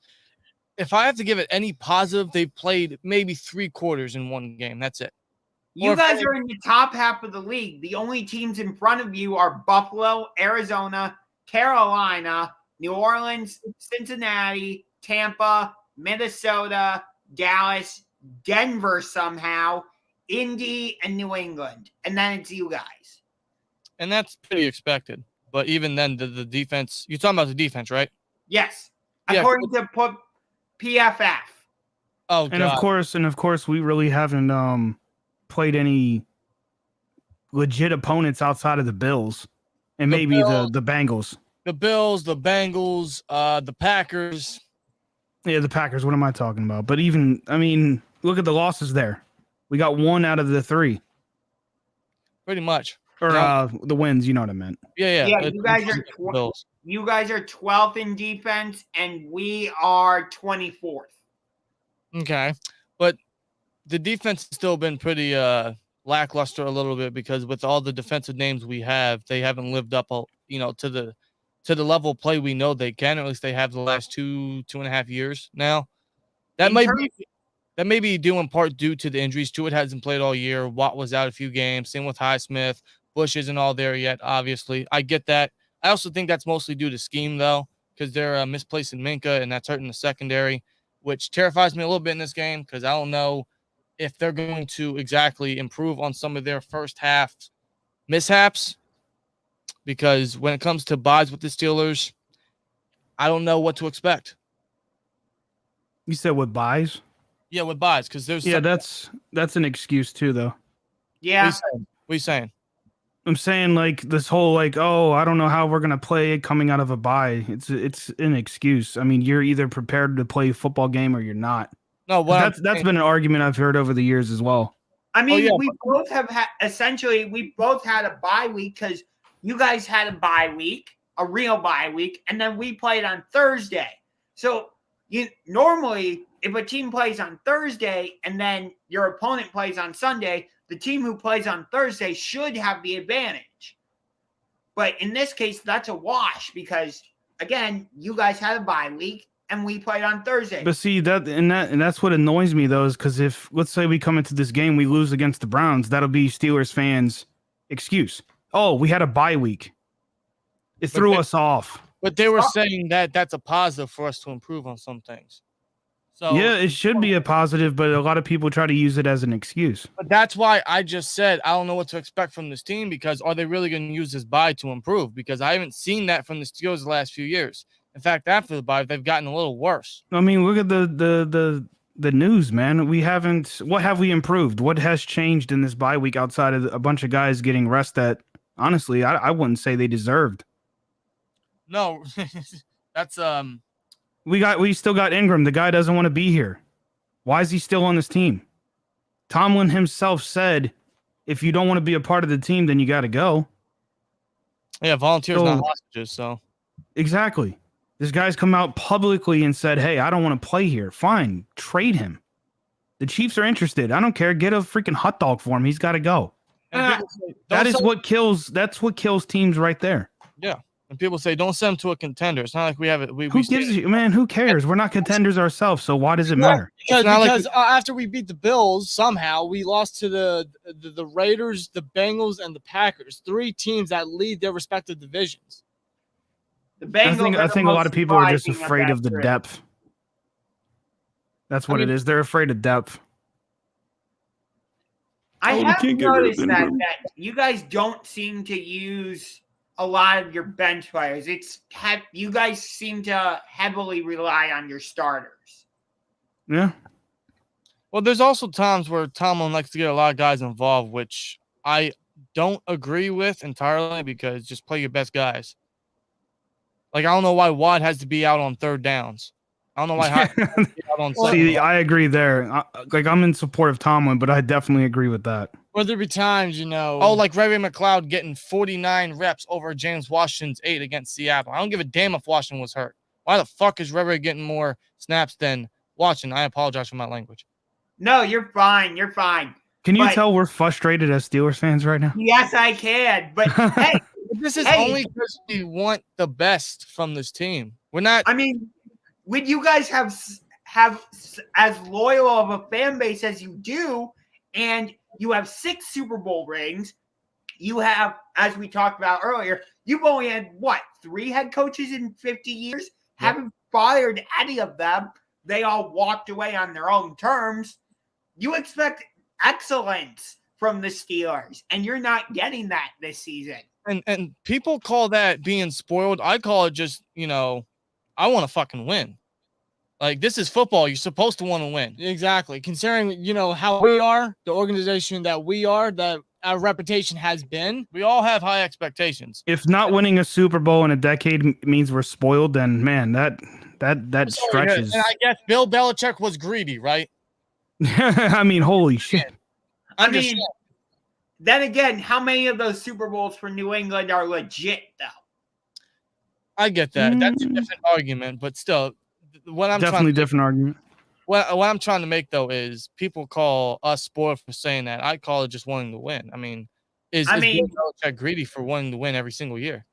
if I have to give it any positive, they've played maybe 3 quarters in one game. That's it. You Or guys if- are in the top half of the league. The only teams in front of you are Buffalo, Arizona, Carolina, New Orleans, Cincinnati, Tampa, Minnesota, Dallas, Denver somehow, Indy, and New England. And then it's you guys. And that's pretty expected. But even then, the defense, you're talking about the defense, right? Yes. Yeah. According to PFF. Oh, and God. of course, we really haven't played any legit opponents outside of the Bills and The maybe Bills. the Bengals. The Bills, the Bengals, the Packers. Yeah, the Packers. What am I talking about? But even, I mean, look at the losses there. We got 1 out of the 3, Pretty much. or Yeah. the wins. You know what I meant. Yeah. Yeah, you guys are Bills. You guys are 12th in defense, and we are 24th. Okay. But the defense has still been pretty lackluster a little bit, because with all the defensive names we have, they haven't lived up, to the level of play we know they can, or at least they have the last 2.5 years now. That may be due in part due to the injuries. Stewart hasn't played all year. Watt was out a few games. Same with Highsmith. Bush isn't all there yet, obviously. I get that. I also think that's mostly due to scheme, though, because they're misplacing Minka, and that's hurting the secondary, which terrifies me a little bit in this game, because I don't know if they're going to exactly improve on some of their first half mishaps, because when it comes to buys with the Steelers, I don't know what to expect. You said with buys? Yeah, with buys, because there's Yeah, that's an excuse too, though. Yeah. What are you saying? I'm saying, like, this whole, like, oh, I don't know how we're gonna play it coming out of a bye. It's an excuse. I mean, you're either prepared to play a football game or you're not. No, 'Cause that's been an argument I've heard over the years as well. I mean, yeah, we both have we both had a bye week, because you guys had a bye week, a real bye week, and then we played on Thursday. So normally, if a team plays on Thursday and then your opponent plays on Sunday, the team who plays on Thursday should have the advantage. But in this case, that's a wash, because again, you guys had a bye week and we played on Thursday. But see, that's what annoys me, though, is because if, let's say, we come into this game, we lose against the Browns, that'll be Steelers fans' excuse. Oh, we had a bye week. It threw us off. But they were saying that that's a positive for us to improve on some things. So Yeah, it should be a positive, but a lot of people try to use it as an excuse. But that's why I just said I don't know what to expect from this team, because are they really going to use this bye to improve? Because I haven't seen that from the Steelers the last few years. In fact, after the bye, they've gotten a little worse. I mean, look at the news, man. We haven't. What have we improved? What has changed in this bye week outside of a bunch of guys getting rest that, honestly, I wouldn't say they deserved. No, that's We still got Ingram. The guy doesn't want to be here. Why is he still on this team? Tomlin himself said, if you don't want to be a part of the team, then you got to go. yeah, volunteers, So- not hostages. So Exactly. This guy's come out publicly and said, hey, I don't want to play here. Fine, trade him. The Chiefs are interested. I don't care. Get a freaking hot dog for him. He's got to go. and people say, That don't is say- what kills. That's what kills teams right there. And people say, don't send them to a contender. It's not like we have it. Who gives you, man? Who cares? We're not contenders ourselves, so why does it matter? Because after we beat the Bills, somehow we lost to the Raiders, the Bengals, and the Packers. 3 teams that lead their respective divisions. The Bengals I think a lot of people are just afraid of the depth. That's what it is. They're afraid of depth. I have noticed that you guys don't seem to use a lot of your bench players. You guys seem to heavily rely on your starters. Yeah. Well, there's also times where Tomlin likes to get a lot of guys involved, which I don't agree with entirely, because just play your best guys. Like, I don't know why Watt has to be out on 3rd downs. I don't know why. See, I agree there. I'm in support of Tomlin, but I definitely agree with that. Well, there'll be times, like Ray McLeod getting 49 reps over James Washington's 8 against Seattle. I don't give a damn if Washington was hurt. Why the fuck is Ray getting more snaps than Washington? I apologize for my language. No, you're fine. You're fine. Can you tell we're frustrated as Steelers fans right now? Yes, I can. But hey, this is only because we want the best from this team. We're not. I mean, when you guys have as loyal of a fan base as you do, and you have 6 Super Bowl rings, you have, as we talked about earlier, you've only had, 3 head coaches in 50 years? Yep. Haven't fired any of them. They all walked away on their own terms. You expect excellence from the Steelers, and you're not getting that this season. And people call that being spoiled. I call it just, I want to fucking win. Like, this is football. You're supposed to want to win. Exactly. Considering, how we are, the organization that we are, that our reputation has been. We all have high expectations. If not winning a Super Bowl in a decade means we're spoiled, then, man, that stretches. And I guess Bill Belichick was greedy, right? I mean, holy shit. Then again, how many of those Super Bowls for New England are legit, though? I get that. That's a different argument, but still. Different argument. What I'm trying to make, though, is people call us spoiled for saying that. I call it just wanting to win. I mean, is Bill Belichick greedy for wanting to win every single year?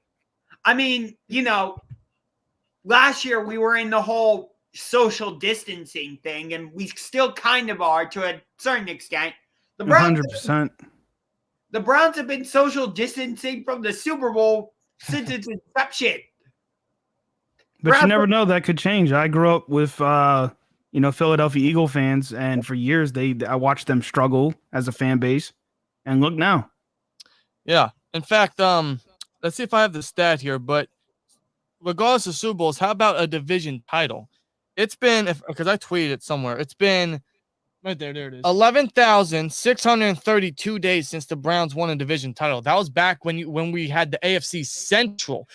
I mean, last year we were in the whole social distancing thing, and we still kind of are to a certain extent. The Browns, 100%. The Browns have been social distancing from the Super Bowl since its inception. But you never know, that could change. I grew up with, Philadelphia Eagle fans, and for years I watched them struggle as a fan base, and look now. Yeah. In fact, let's see if I have the stat here, but regardless of Super Bowls, how about a division title? It's been, because I tweeted it somewhere, it's been right there it is. 11,632 days since the Browns won a division title. That was back when we had the AFC Central.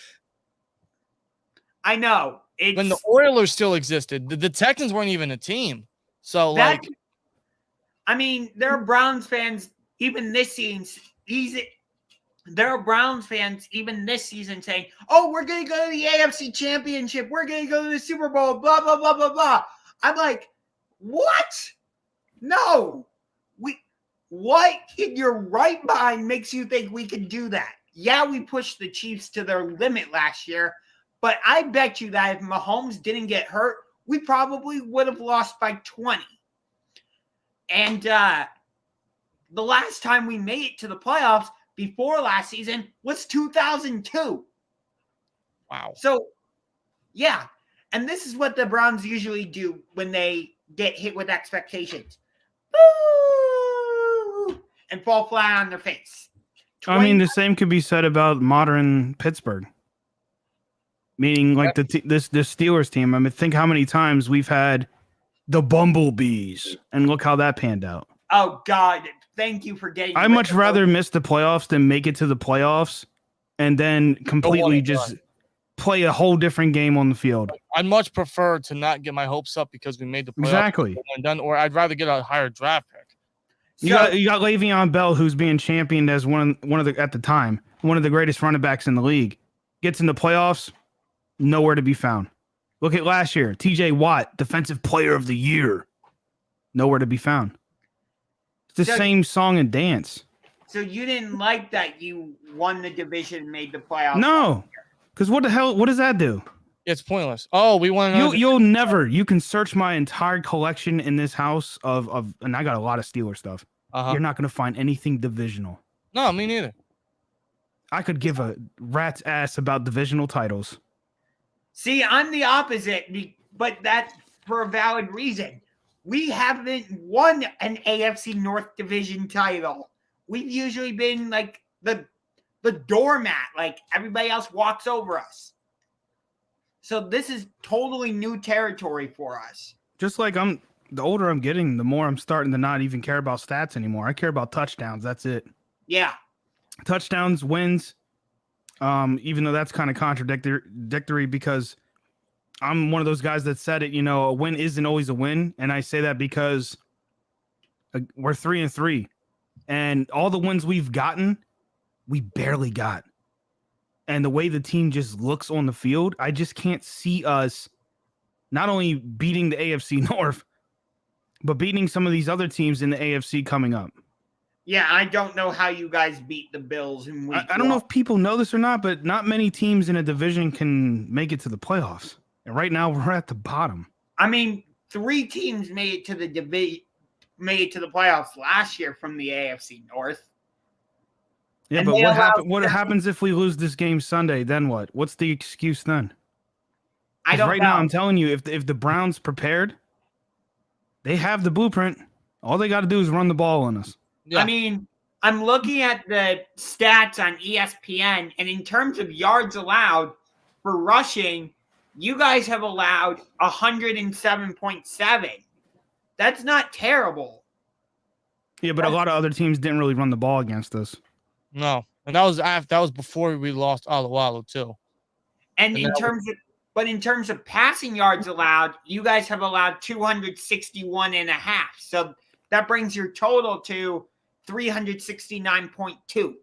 I know. When the Oilers still existed. The Texans weren't even a team. So, there are Browns fans even this season. There are Browns fans even this season saying, "Oh, we're going to go to the AFC Championship. We're going to go to the Super Bowl, blah, blah, blah, blah, blah." I'm like, what? No. What in your right mind makes you think we can do that? Yeah, we pushed the Chiefs to their limit last year, but I bet you that if Mahomes didn't get hurt, we probably would have lost by 20. And the last time we made it to the playoffs before last season was 2002. Wow. So, yeah. And this is what the Browns usually do when they get hit with expectations. Boo! And fall flat on their face. I mean, the same could be said about modern Pittsburgh. Meaning, like, the Steelers team. I mean, think how many times we've had the Bumblebees, and look how that panned out. Oh, God. Thank you for getting. I'd much rather miss the playoffs than make it to the playoffs and then completely just play a whole different game on the field. I'd much prefer to not get my hopes up because we made the playoffs. Exactly. Or I'd rather get a higher draft pick. You got Le'Veon Bell, who's being championed as one of the, at the time, one of the greatest running backs in the league. Gets in the playoffs, nowhere to be found. Look at last year, TJ Watt, Defensive Player of the Year, nowhere to be found. It's the same song and dance. So you didn't like that you won the division and made the playoffs? No, Because what the hell? What does that do? It's pointless. Oh, we want to know. You'll never. You can search my entire collection in this house of, and I got a lot of Steeler stuff. You're not going to find anything divisional. No, me neither. I could give a rat's ass about divisional titles. See, I'm the opposite, but that's for a valid reason. We haven't won an AFC North Division title. We've usually been like the doormat, like everybody else walks over us. So this is totally new territory for us. Just like the older I'm getting, the more I'm starting to not even care about stats anymore. I care about touchdowns. That's it. Yeah. Touchdowns, wins. Even though that's kind of contradictory because I'm one of those guys that said it, a win isn't always a win. And I say that because we're 3-3 and all the wins we've gotten, we barely got. And the way the team just looks on the field, I just can't see us not only beating the AFC North, but beating some of these other teams in the AFC coming up. Yeah, I don't know how you guys beat the Bills in week I don't know if people know this or not, but not many teams in a division can make it to the playoffs. And right now we're at the bottom. I mean, 3 teams made it to the playoffs last year from the AFC North. Yeah, And but what happens if we lose this game Sunday? Then what? What's the excuse then? I don't know. Now, I'm telling you, if the Browns prepared, they have the blueprint. All they got to do is run the ball on us. Yeah. I mean, I'm looking at the stats on ESPN, and in terms of yards allowed for rushing, you guys have allowed 107.7. That's not terrible. Yeah, but a lot of other teams didn't really run the ball against us. No, and that was before we lost Alualu too. And in terms of passing yards allowed, you guys have allowed 261.5. So that brings your total to 369.2.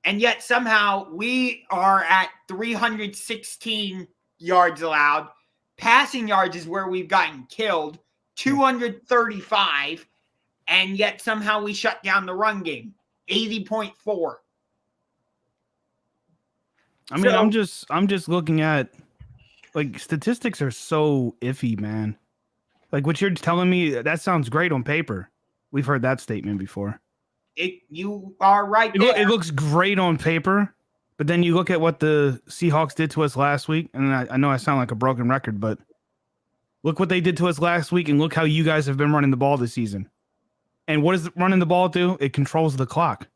And yet somehow we are at 316 yards allowed. Passing yards is where we've gotten killed, 235. And yet somehow we shut down the run game, 80.4. I mean, I'm just looking at, like, statistics are so iffy, man. Like, what you're telling me, that sounds great on paper. We've heard that statement before. You are right there. It looks great on paper, but then you look at what the Seahawks did to us last week, and I know I sound like a broken record, but look what they did to us last week, and look how you guys have been running the ball this season. And what does running the ball do? It controls the clock.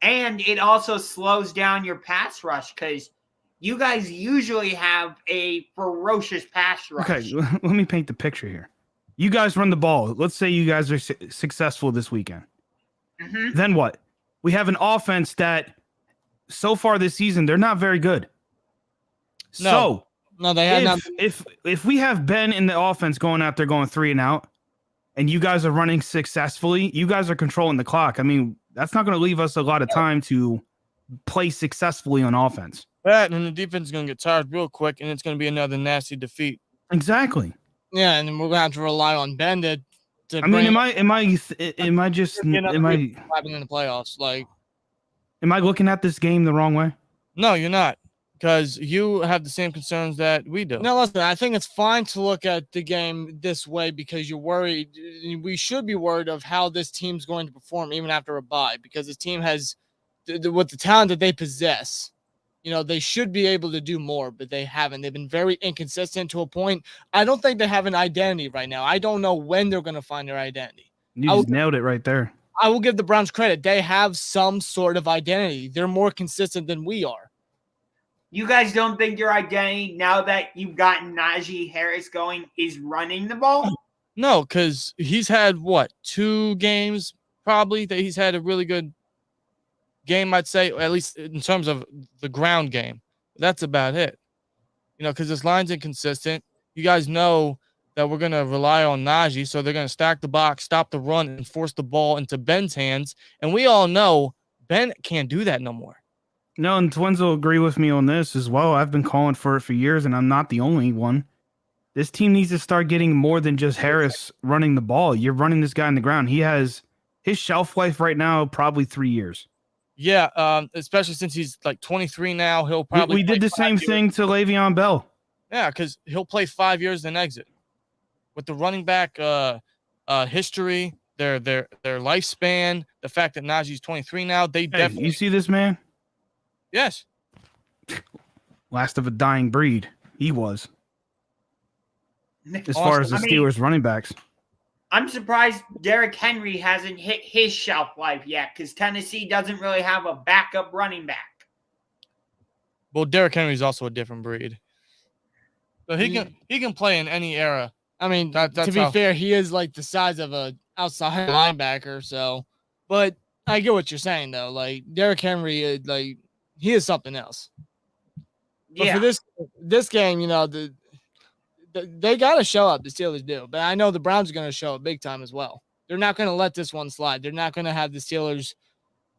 And it also slows down your pass rush because you guys usually have a ferocious pass rush. Okay, let me paint the picture here. You guys run the ball. Let's say you guys are successful this weekend. Mm-hmm. Then what? We have an offense that so far this season, they're not very good. No, they have not. If we have Ben in the offense going out there going 3 and out, and you guys are running successfully, you guys are controlling the clock. I mean, that's not going to leave us a lot of time to play successfully on offense. That and the defense is going to get tired real quick, and it's going to be another nasty defeat. Exactly. Yeah, and then we're going to have to rely on Ben to I mean, am I just happening am in the playoffs? Like, am I looking at this game the wrong way? No, you're not, because you have the same concerns that we do. no, listen, I think it's fine to look at the game this way because you're worried. We should be worried of how this team's going to perform even after a bye, because this team has, with the talent that they possess, they should be able to do more, but they haven't. They've been very inconsistent to a point. I don't think they have an identity right now. I don't know when they're going to find their identity. You just nailed it right there. I will give the Browns credit. They have some sort of identity. They're more consistent than we are. You guys don't think your identity, now that you've gotten Najee Harris going, is running the ball? No, because he's had, 2 games probably that he's had a really good game, I'd say, at least in terms of the ground game. That's about it. Because this line's inconsistent. You guys know that we're going to rely on Najee, so they're going to stack the box, stop the run, and force the ball into Ben's hands. And we all know Ben can't do that no more. No, and Twins will agree with me on this as well. I've been calling for it for years, and I'm not the only one. This team needs to start getting more than just Harris running the ball. You're running this guy on the ground. He has his shelf life right now probably 3 years. Yeah, especially since he's like 23 now. He'll probably We did the play 5 same years. thing to Le'Veon Bell. Yeah, because he'll play 5 years then exit. With the running back history, their lifespan, the fact that Najee's 23 now, they Hey, definitely. you see this man? Yes. Last of a dying breed. He was. As far as the I mean, Steelers running backs. I'm surprised Derrick Henry hasn't hit his shelf life yet because Tennessee doesn't really have a backup running back. Well, Derrick Henry's also a different breed. So he can play in any era. I mean, That's to be how- fair, he is like the size of a outside linebacker. So, but I get what you're saying though. Like Derrick Henry, like he is something else. But for this game, you know, they got to show up. The Steelers do, but I know the Browns are going to show up big time as well. They're not going to let this one slide. They're not going to have the Steelers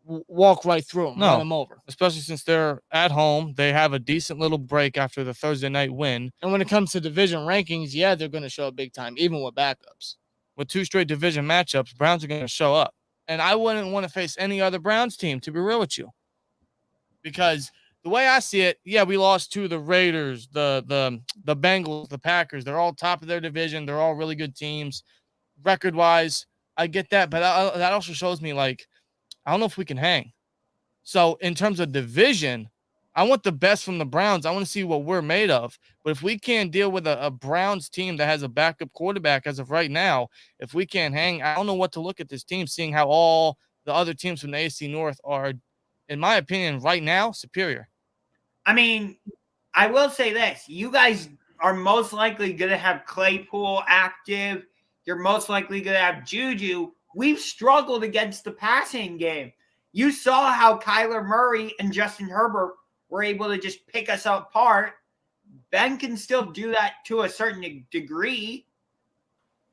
walk right through them, run them over. Especially since they're at home, they have a decent little break after the Thursday night win. And when it comes to division rankings, yeah, they're going to show up big time, even with backups. With 2 straight division matchups, Browns are going to show up. And I wouldn't want to face any other Browns team, to be real with you. Because the way I see it, yeah, we lost to the Raiders, the Bengals, the Packers. They're all top of their division. They're all really good teams. Record-wise, I get that. But that also shows me, like, I don't know if we can hang. So in terms of division, I want the best from the Browns. I want to see what we're made of. But if we can't deal with a Browns team that has a backup quarterback as of right now, if we can't hang, I don't know what to look at this team, seeing how all the other teams from the AFC North are, in my opinion, right now, superior. I mean, I will say this. You guys are most likely going to have Claypool active. You're most likely going to have Juju. We've struggled against the passing game. You saw how Kyler Murray and Justin Herbert were able to just pick us apart. Ben can still do that to a certain degree.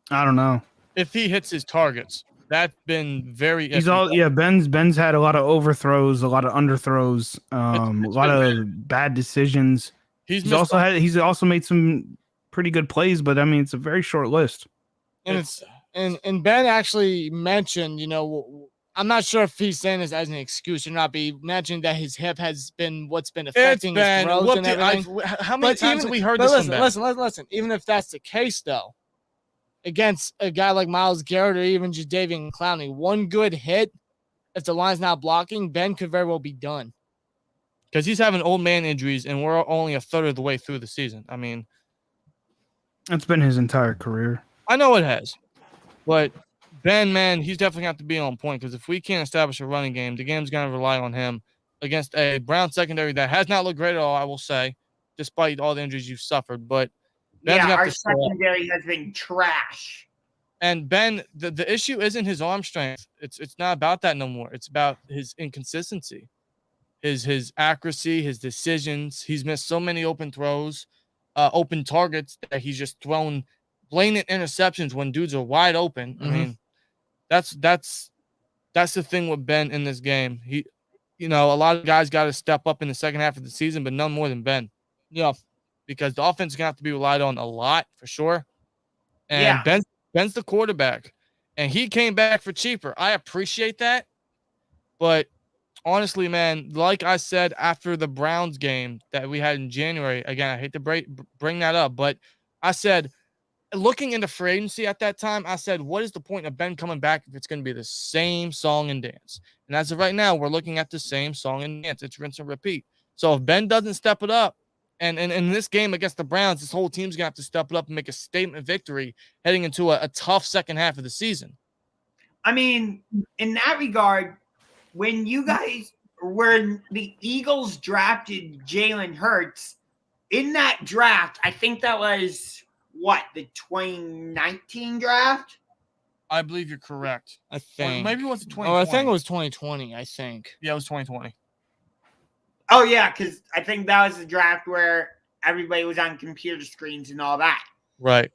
I don't know. If he hits his targets, that's been very. Ben's had a lot of overthrows, a lot of underthrows, a lot of bad decisions. He's also made some pretty good plays, but I mean it's a very short list. And Ben actually mentioned, you know, I'm not sure if he's saying this as an excuse or not, but he mentioned that his hip has been what's been affecting his throws and everything. How many times have we heard this from Ben? Listen. Even if that's the case, though, against a guy like Myles Garrett or even Jadeveon Clowney, one good hit, if the line's not blocking, Ben could very well be done. Because he's having old man injuries, and we're only a third of the way through the season. I mean, that's been his entire career. I know it has. But Ben, man, he's definitely going to have to be on point because if we can't establish a running game, the game's going to rely on him against a Brown secondary that has not looked great at all, I will say, despite all the injuries you've suffered. But Ben's our secondary has been trash. And Ben, the issue isn't his arm strength. It's not about that no more. It's about his inconsistency, his accuracy, his decisions. He's missed so many open throws, open targets that he's just thrown blatant interceptions when dudes are wide open. I mean, that's the thing with Ben in this game. He, you know, a lot of guys got to step up in the second half of the season, but none more than Ben. Yeah, because the offense is gonna have to be relied on a lot for sure. And Ben's the quarterback, and he came back for cheaper. I appreciate that, but honestly, man, like I said after the Browns game that we had in January, again, I hate to bring that up, but I said, looking into free agency at that time, I said, what is the point of Ben coming back if it's going to be the same song and dance? And as of right now, we're looking at the same song and dance. It's rinse and repeat. So if Ben doesn't step it up, and in this game against the Browns, this whole team's going to have to step it up and make a statement victory heading into a tough second half of the season. I mean, in that regard, when the Eagles drafted Jalen Hurts, in that draft, I think that was the 2019 draft? I believe you're correct. I think. Or maybe it was 2020. Oh, I think it was 2020, I think. Yeah, it was 2020. Oh, yeah, because I think that was the draft where everybody was on computer screens and all that. Right.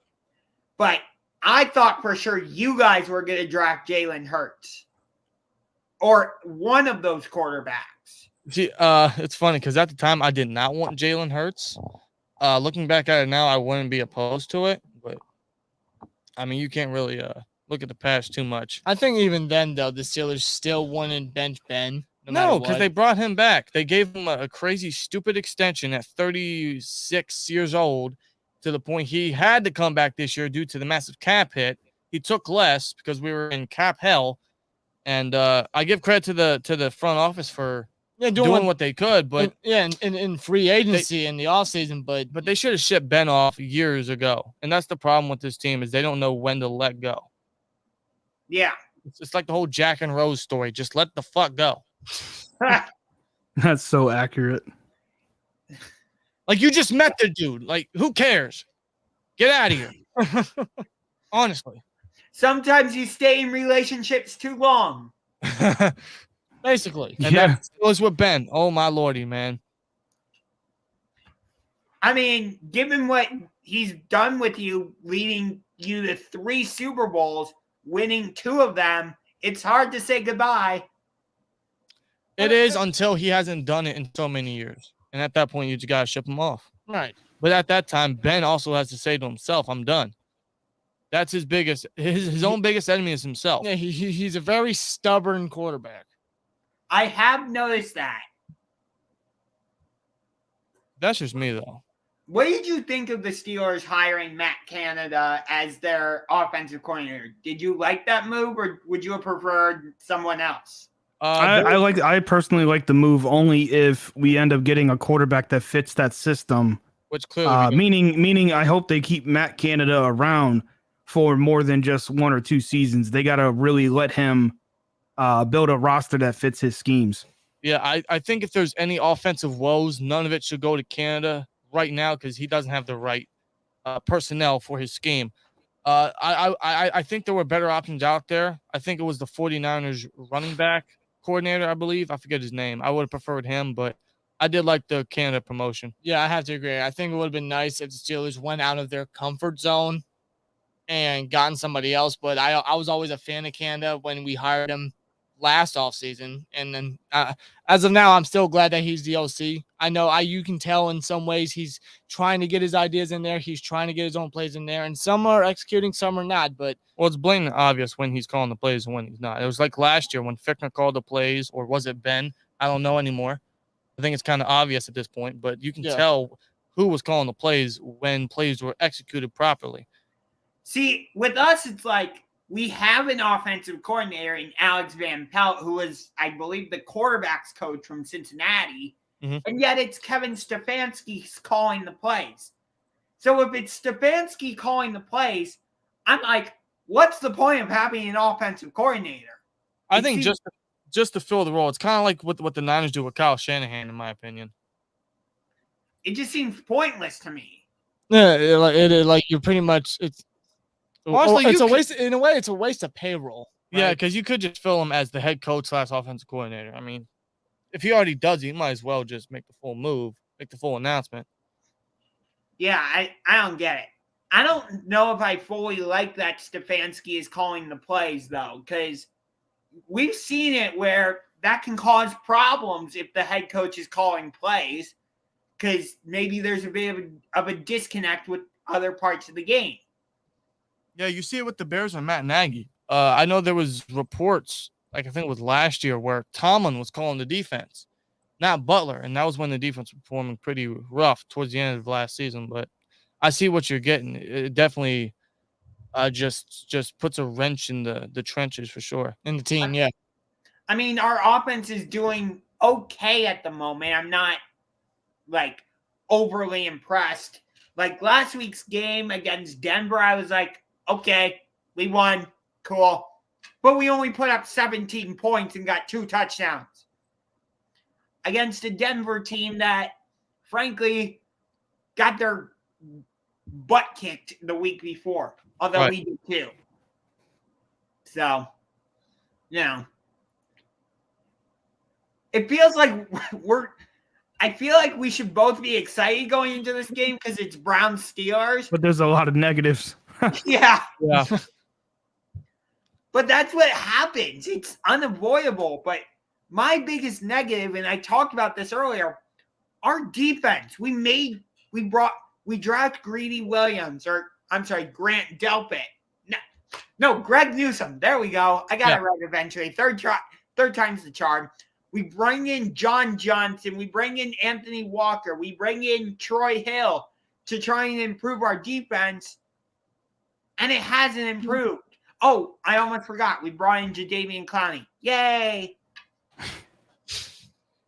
But I thought for sure you guys were going to draft Jalen Hurts or one of those quarterbacks. See, it's funny because at the time I did not want Jalen Hurts. Looking back at it now, I wouldn't be opposed to it. But, I mean, you can't really look at the past too much. I think even then, though, the Steelers still wouldn't bench Ben. No, because they brought him back. They gave him a crazy, stupid extension at 36 years old to the point he had to come back this year due to the massive cap hit. He took less because we were in cap hell. And I give credit to the front office for doing what they could. But in free agency in the offseason. But they should have shipped Ben off years ago. And that's the problem with this team is they don't know when to let go. Yeah. It's like the whole Jack and Rose story. Just let the fuck go. That's so accurate. Like, you just met the dude. Like, who cares? Get out of here. Honestly. Sometimes you stay in relationships too long. Basically. And that goes with Ben. Oh, my lordy, man. I mean, given what he's done with you, leading you to 3 Super Bowls, winning 2 of them, it's hard to say goodbye. It is until he hasn't done it in so many years. And at that point, you just got to ship him off. Right. But at that time, Ben also has to say to himself, I'm done. That's his biggest, his own biggest enemy is himself. Yeah, he's a very stubborn quarterback. I have noticed that. That's just me, though. What did you think of the Steelers hiring Matt Canada as their offensive coordinator? Did you like that move, or would you have preferred someone else? I personally like the move only if we end up getting a quarterback that fits that system. Which clearly, meaning I hope they keep Matt Canada around for more than just 1 or 2 seasons. They got to really let him build a roster that fits his schemes. Yeah, I think if there's any offensive woes, none of it should go to Canada right now because he doesn't have the right personnel for his scheme. I think there were better options out there. I think it was the 49ers running back coordinator, I believe. I forget his name. I would have preferred him, but I did like the Canada promotion. Yeah, I have to agree. I think it would have been nice if the Steelers went out of their comfort zone and gotten somebody else, but I was always a fan of Canada when we hired him last offseason. And then as of now, I'm still glad that he's the OC. I know you can tell in some ways he's trying to get his ideas in there. He's trying to get his own plays in there, and some are executing, some are not. But it's blatantly obvious when he's calling the plays and when he's not. It was like last year when Fickner called the plays, or was it Ben? I don't know anymore. I think it's kind of obvious at this point, but you can tell who was calling the plays when plays were executed properly. See, with us, it's like we have an offensive coordinator in Alex Van Pelt, who was, I believe, the quarterback's coach from Cincinnati, and yet it's Kevin Stefanski calling the plays. So if it's Stefanski calling the plays, I'm like, what's the point of having an offensive coordinator? I think just to fill the role. It's kind of like what the Niners do with Kyle Shanahan, in my opinion. It just seems pointless to me. Yeah, like you're pretty much honestly, it's a waste. In a way, it's a waste of payroll. Right? Yeah, because you could just fill him as the head coach / offensive coordinator. I mean, if he already does, he might as well just make the full move, make the full announcement. Yeah, I don't get it. I don't know if I fully like that Stefanski is calling the plays, though, because we've seen it where that can cause problems if the head coach is calling plays, because maybe there's a bit of a disconnect with other parts of the game. Yeah, you see it with the Bears and Matt Nagy. I know there was reports, like I think it was last year, where Tomlin was calling the defense, not Butler, and that was when the defense was performing pretty rough towards the end of last season. But I see what you're getting. It definitely just puts a wrench in the trenches for sure. In the team, yeah. I mean, our offense is doing okay at the moment. I'm not, like, overly impressed. Like, last week's game against Denver, I was like, okay, we won. Cool. But we only put up 17 points and got 2 touchdowns against a Denver team that, frankly, got their butt kicked the week before, although we did too. So, it feels like I feel like we should both be excited going into this game because it's Browns-Steelers. But there's a lot of negatives. Yeah. Yeah. But that's what happens. It's unavoidable. But my biggest negative, and I talked about this earlier, our defense. We draft Greedy Williams, Grant Delpit. No, Greg Newsome. There we go. I got Yeah. it right eventually. Third time's the charm. We bring in John Johnson. We bring in Anthony Walker. We bring in Troy Hill to try and improve our defense, and it hasn't improved. Oh, I almost forgot. We brought in Jadeveon Clowney. Yay!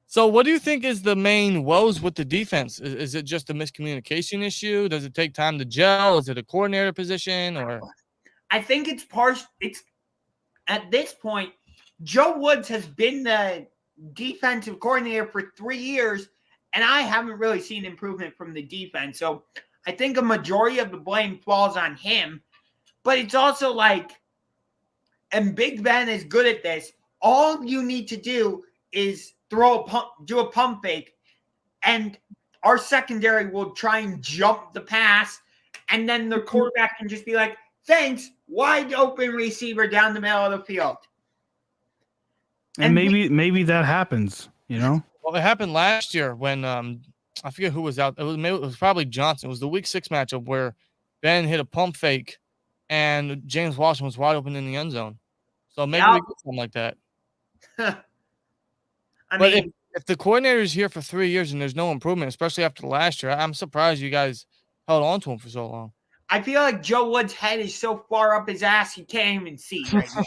So what do you think is the main woes with the defense? Is it just a miscommunication issue? Does it take time to gel? Is it a coordinator position? Or I think it's at this point, Joe Woods has been the defensive coordinator for 3 years, and I haven't really seen improvement from the defense. So I think a majority of the blame falls on him. But it's also like, and Big Ben is good at this, all you need to do is do a pump fake, and our secondary will try and jump the pass, and then the quarterback can just be like, thanks, wide open receiver down the middle of the field. And maybe that happens, you know? well, it happened last year when I forget who was out. It was probably Johnson. It was the Week 6 matchup where Ben hit a pump fake and James Washington was wide open in the end zone. So maybe we get something like that. If the coordinator is here for 3 years and there's no improvement, especially after last year, I'm surprised you guys held on to him for so long. I feel like Joe Woods' head is so far up his ass he can't even see right now.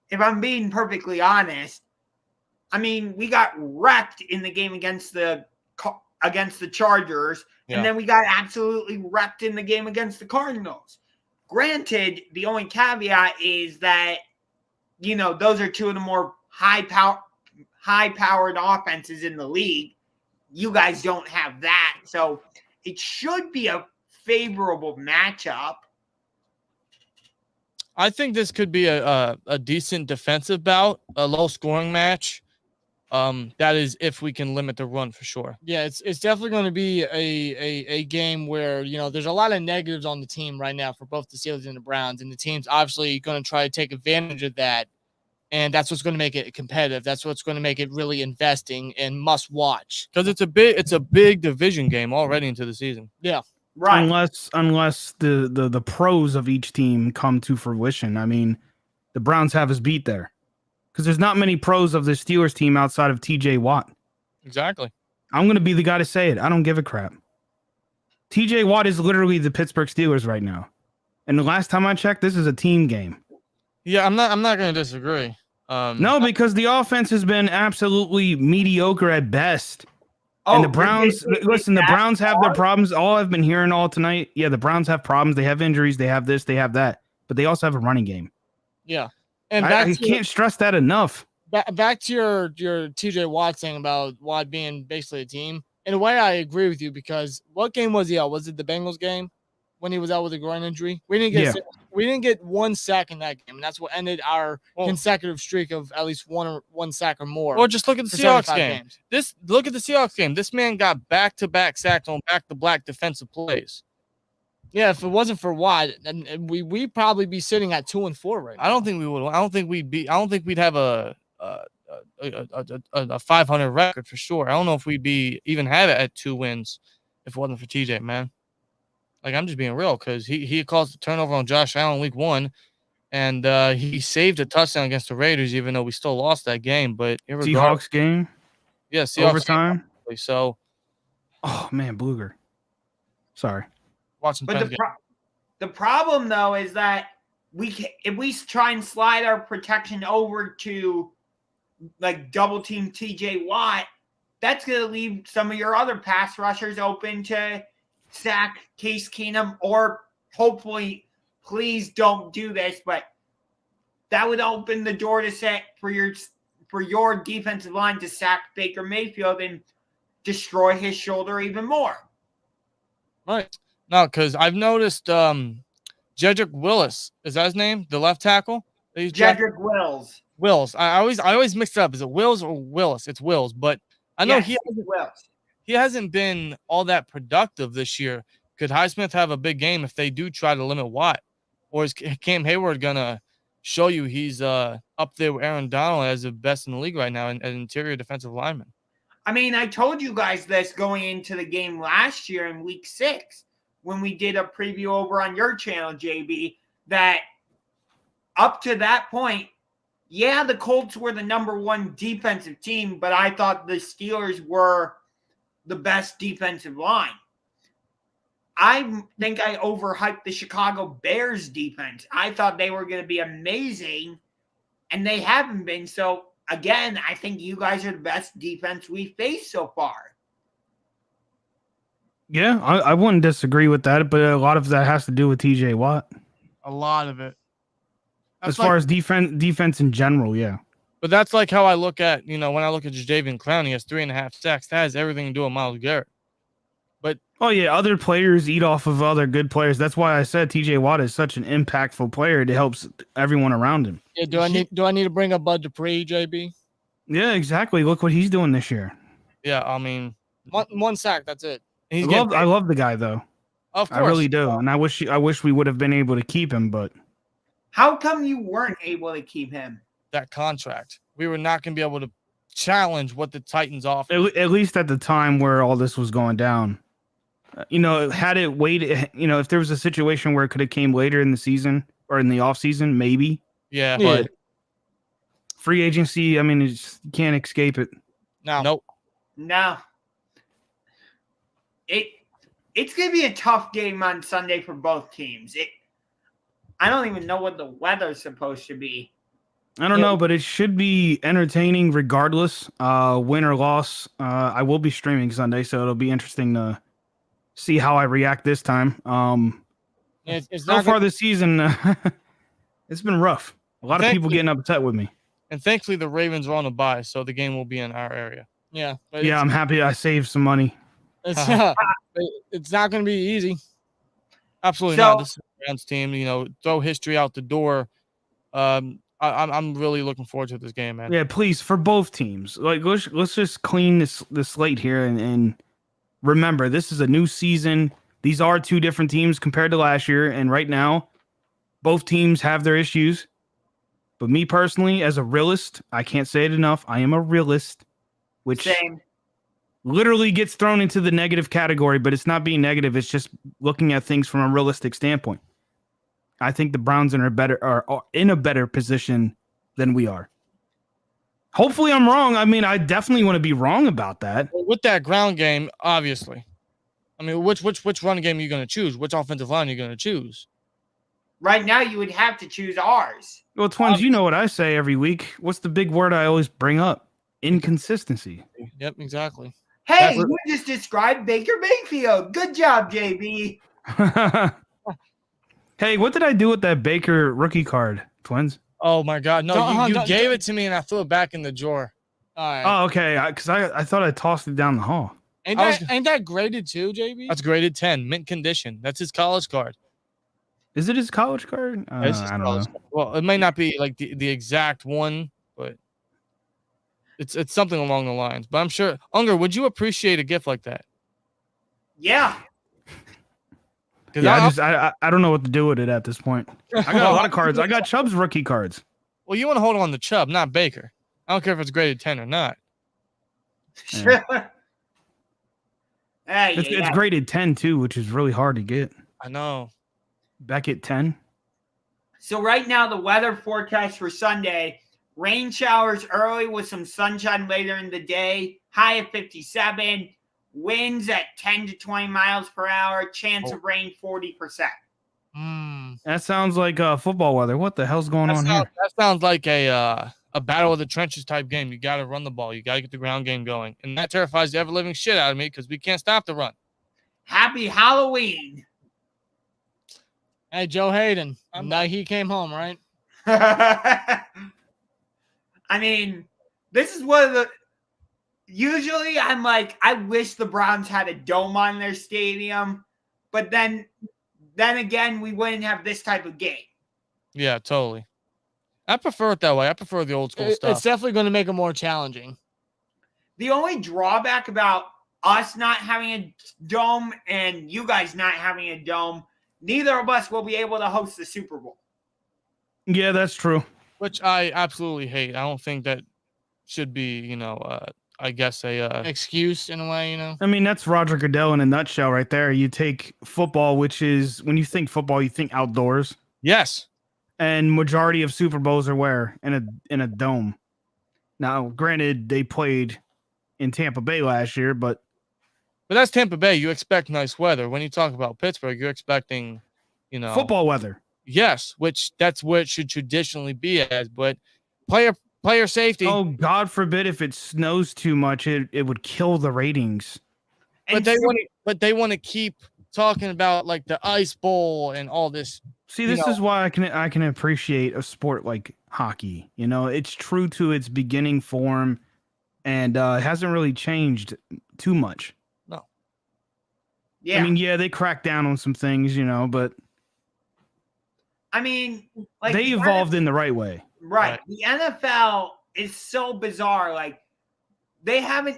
If I'm being perfectly honest, I mean, we got wrecked in the game against the Chargers, and then we got absolutely wrecked in the game against the Cardinals. Granted, the only caveat is that, you know, those are two of the more high-powered offenses in the league. You guys don't have that, so it should be a favorable matchup. I think this could be a decent defensive bout, a low-scoring match. That is if we can limit the run for sure. Yeah, it's definitely going to be a game where, you know, there's a lot of negatives on the team right now for both the Steelers and the Browns, and the team's obviously going to try to take advantage of that, and that's what's going to make it competitive. That's what's going to make it really investing and must watch. Because it's a big division game already into the season. Yeah. Right. Unless the pros of each team come to fruition. I mean, the Browns have us beat there. Because there's not many pros of the Steelers team outside of TJ Watt. Exactly. I'm going to be the guy to say it. I don't give a crap. TJ Watt is literally the Pittsburgh Steelers right now. And the last time I checked, this is a team game. Yeah, I'm not going to disagree. No, because the offense has been absolutely mediocre at best. And the Browns, the Browns have their problems. All I've been hearing all tonight, yeah, the Browns have problems. They have injuries. They have this. They have that. But they also have a running game. Yeah. And I can't stress that enough. Back to your TJ Watt thing about Watt being basically a team. In a way, I agree with you because what game was he out? Was it the Bengals game when he was out with a groin injury? We didn't get 1 sack in that game, and that's what ended our consecutive streak of at least one sack or more. Or just look at the Seahawks game. Look at the Seahawks game. This man got back-to-back sacks on back-to-back defensive plays. Yeah, if it wasn't for Watt, then we'd probably be sitting at 2-4 right now. I don't think we would. I don't think we'd have a 500 record for sure. I don't know if we'd even have it at 2 wins if it wasn't for TJ, man. Like, I'm just being real because he caused the turnover on Josh Allen week 1, and he saved a touchdown against the Raiders, even though we still lost that game. But Seahawks game? Yeah, Seahawks overtime. Game, so, oh man, Bluger. Sorry. Watching but the problem though is that if we try and slide our protection over to like double team TJ Watt, that's going to leave some of your other pass rushers open to sack Case Keenum, or hopefully, please don't do this, but that would open the door to set for your defensive line to sack Baker Mayfield and destroy his shoulder even more. Right. No, because I've noticed Jedrick Willis, is that his name? The left tackle? Jedrick Wills. Wills. I always mix it up. Is it Wills or Willis? It's Wills, but I know he hasn't been all that productive this year. Could Highsmith have a big game if they do try to limit Watt? Or is Cam Hayward going to show you he's up there with Aaron Donald as the best in the league right now as an interior defensive lineman? I mean, I told you guys this going into the game last year in week 6 when we did a preview over on your channel, JB, that up to that point, yeah, the Colts were the number one defensive team, but I thought the Steelers were the best defensive line. I think I overhyped the Chicago Bears defense. I thought they were going to be amazing, and they haven't been. So, again, I think you guys are the best defense we've faced so far. Yeah, I wouldn't disagree with that, but a lot of that has to do with TJ Watt. A lot of it. As far as defense in general, yeah. But that's like how I look at, when I look at Jadeveon Clowney, he has 3.5 sacks. That has everything to do with Myles Garrett. But other players eat off of other good players. That's why I said TJ Watt is such an impactful player. It helps everyone around him. Yeah, do I need to bring up Bud Dupree, JB? Yeah, exactly. Look what he's doing this year. Yeah, I mean, one sack, that's it. I love the guy though. Of course, I really do, and I wish we would have been able to keep him, but how come you weren't able to keep him? That contract, we were not going to be able to challenge what the Titans offer. At least at the time where all this was going down. Had it waited, if there was a situation where it could have came later in the season or in the off season, maybe. Yeah. But free agency, I mean, you can't escape it. Nope. No. It's going to be a tough game on Sunday for both teams. I don't even know what the weather's supposed to be. I don't know, but it should be entertaining regardless, win or loss. I will be streaming Sunday, so it'll be interesting to see how I react this time. So far this season, it's been rough. A lot of people getting upset with me. And thankfully, the Ravens are on a bye, so the game will be in our area. Yeah. Yeah, I'm happy I saved some money. It's not going to be easy. Absolutely not. This is the Browns team. Throw history out the door. I'm really looking forward to this game, man. Yeah, please, for both teams. Like let's just clean this slate here and remember, this is a new season. These are two different teams compared to last year, and right now, both teams have their issues. But me personally, as a realist, I can't say it enough. I am a realist, which literally gets thrown into the negative category, but it's not being negative. It's just looking at things from a realistic standpoint. I think the Browns are in a better position than we are. Hopefully I'm wrong. I mean, I definitely want to be wrong about that. Well, with that ground game, obviously. I mean, which run game are you going to choose? Which offensive line are you going to choose? Right now, you would have to choose ours. Well, Twins, you know what I say every week. What's the big word I always bring up? Inconsistency. Yep, exactly. Hey, you just described Baker Mayfield. Good job, JB. Hey, what did I do with that Baker rookie card, Twins? Oh, my God. No, you gave it to me, and I threw it back in the drawer. All right. Oh, okay. Because I thought I tossed it down the hall. Ain't that graded too, JB? That's graded 10, mint condition. That's his college card. Is it his college card? I don't know. Well, it may not be like the exact one, but it's something along the lines. But I'm sure, Unger, would you appreciate a gift like that? Yeah. Yeah, I don't know what to do with it at this point. I got a lot of cards. I got Chubb's rookie cards. Well, you want to hold on to Chubb, not Baker. I don't care if it's graded 10 or not. Yeah. It's graded 10 too, which is really hard to get. I know. Back at 10. So right now, the weather forecast for Sunday, rain showers early with some sunshine later in the day, high of 57, winds at 10 to 20 miles per hour, chance of rain 40%. That sounds like football weather. What the hell's going on here? That sounds like a battle of the trenches type game. You got to run the ball. You got to get the ground game going. And that terrifies the ever-living shit out of me because we can't stop the run. Happy Halloween. Hey, Joe Hayden. Now he came home, right? I mean, this is one of the... Usually, I'm like, I wish the Browns had a dome on their stadium. But then again, we wouldn't have this type of game. Yeah, totally. I prefer it that way. I prefer the old school stuff. It's definitely going to make it more challenging. The only drawback about us not having a dome and you guys not having a dome, neither of us will be able to host the Super Bowl. Yeah, that's true. Which I absolutely hate. I don't think that should be, I guess excuse in a way, I mean, that's Roger Goodell in a nutshell right there. You take football, which is, when you think football, you think outdoors. Yes. And majority of Super Bowls are where? In a dome. Now, granted, they played in Tampa Bay last year, but that's Tampa Bay. You expect nice weather. When you talk about Pittsburgh, you're expecting, football weather. Yes, which that's what it should traditionally be as. But player safety. Oh, God forbid if it snows too much, it would kill the ratings. But they want to keep talking about like the Ice Bowl and all this. See, this is why I can appreciate a sport like hockey. It's true to its beginning form, and it hasn't really changed too much. No. Yeah. I mean, yeah, they cracked down on some things, but I mean, like they evolved in the right way. Right. The NFL is so bizarre. Like, they haven't.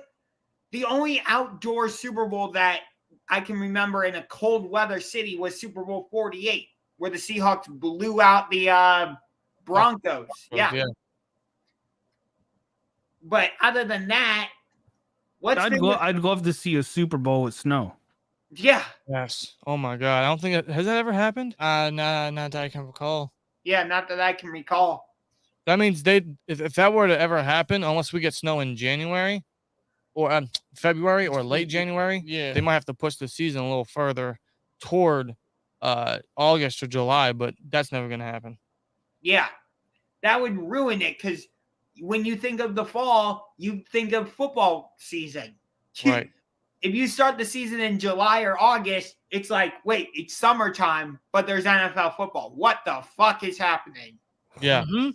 The only outdoor Super Bowl that I can remember in a cold weather city was Super Bowl 48, where the Seahawks blew out the Broncos. Yeah. But other than that, I'd love to see a Super Bowl with snow. Yeah. Yes. Oh my God. I don't think has that ever happened? Not that I can recall. Yeah, not that I can recall. That means if that were to ever happen, unless we get snow in January or February or late January, they might have to push the season a little further toward August or July, but that's never going to happen. Yeah. That would ruin it because when you think of the fall, you think of football season. Right. If you start the season in July or August, it's like, wait, it's summertime, but there's NFL football. What the fuck is happening? Yeah. Mm-hmm.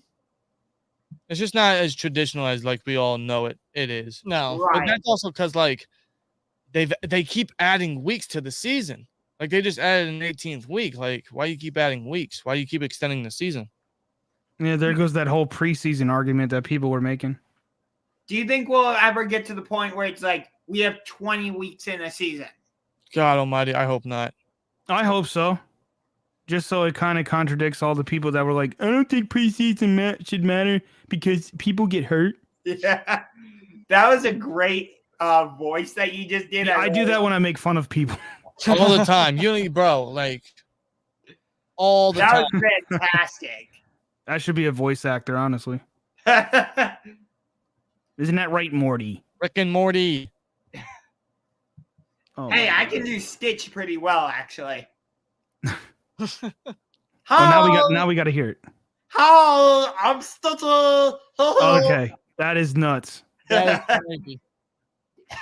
It's just not as traditional as like we all know it is. No. Right. But that's also because like they keep adding weeks to the season. Like they just added an 18th week. Like, why do you keep adding weeks? Why do you keep extending the season? Yeah, there goes that whole preseason argument that people were making. Do you think we'll ever get to the point where it's like we have 20 weeks in a season? God almighty, I hope not. I hope so. Just so it kind of contradicts all the people that were like, I don't think preseason should matter because people get hurt. Yeah. That was a great voice that you just did. Yeah, I do that when I make fun of people. All the time. Bro, like all the time. That was fantastic. I should be a voice actor, honestly. Isn't that right, Morty? Rick and Morty. Oh, hey, I can do Stitch pretty well, actually. Now we got to hear it. How I'm Stitch. Okay, that is nuts. That is crazy.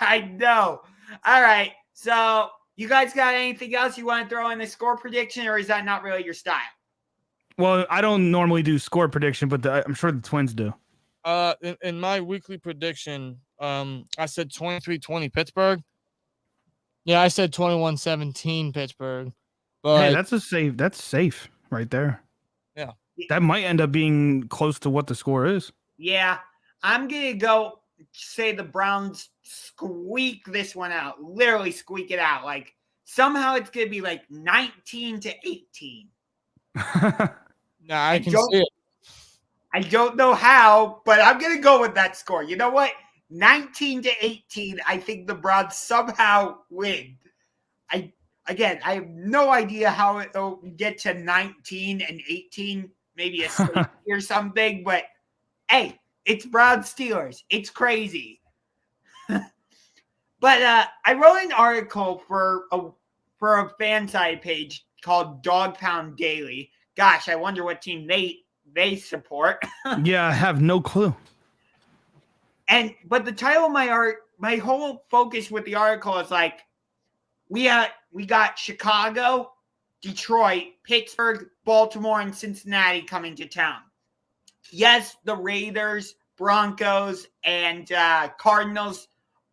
I know. All right, so you guys got anything else you want to throw in the score prediction, or is that not really your style? Well, I don't normally do score prediction, but I'm sure the Twins do. In my weekly prediction, I said 23-20 Pittsburgh. Yeah, I said 21-17 Pittsburgh. But hey, that's safe right there. Yeah. That might end up being close to what the score is. Yeah. I'm going to go say the Browns squeak this one out. Literally squeak it out. Like somehow it's going to be like 19-18. I can see it. I don't know how, but I'm going to go with that score. You know what? 19-18. I think the Browns somehow win. I have no idea how it'll get to 19 and 18, maybe a safety or something, but hey, it's Browns Steelers. It's crazy. But I wrote an article for a fan side page called Dog Pound Daily. Gosh, I wonder what team they support. Yeah, I have no clue. But the title of my whole focus with the article is like, we got Chicago, Detroit, Pittsburgh, Baltimore, and Cincinnati coming to town. Yes, the Raiders, Broncos, and Cardinals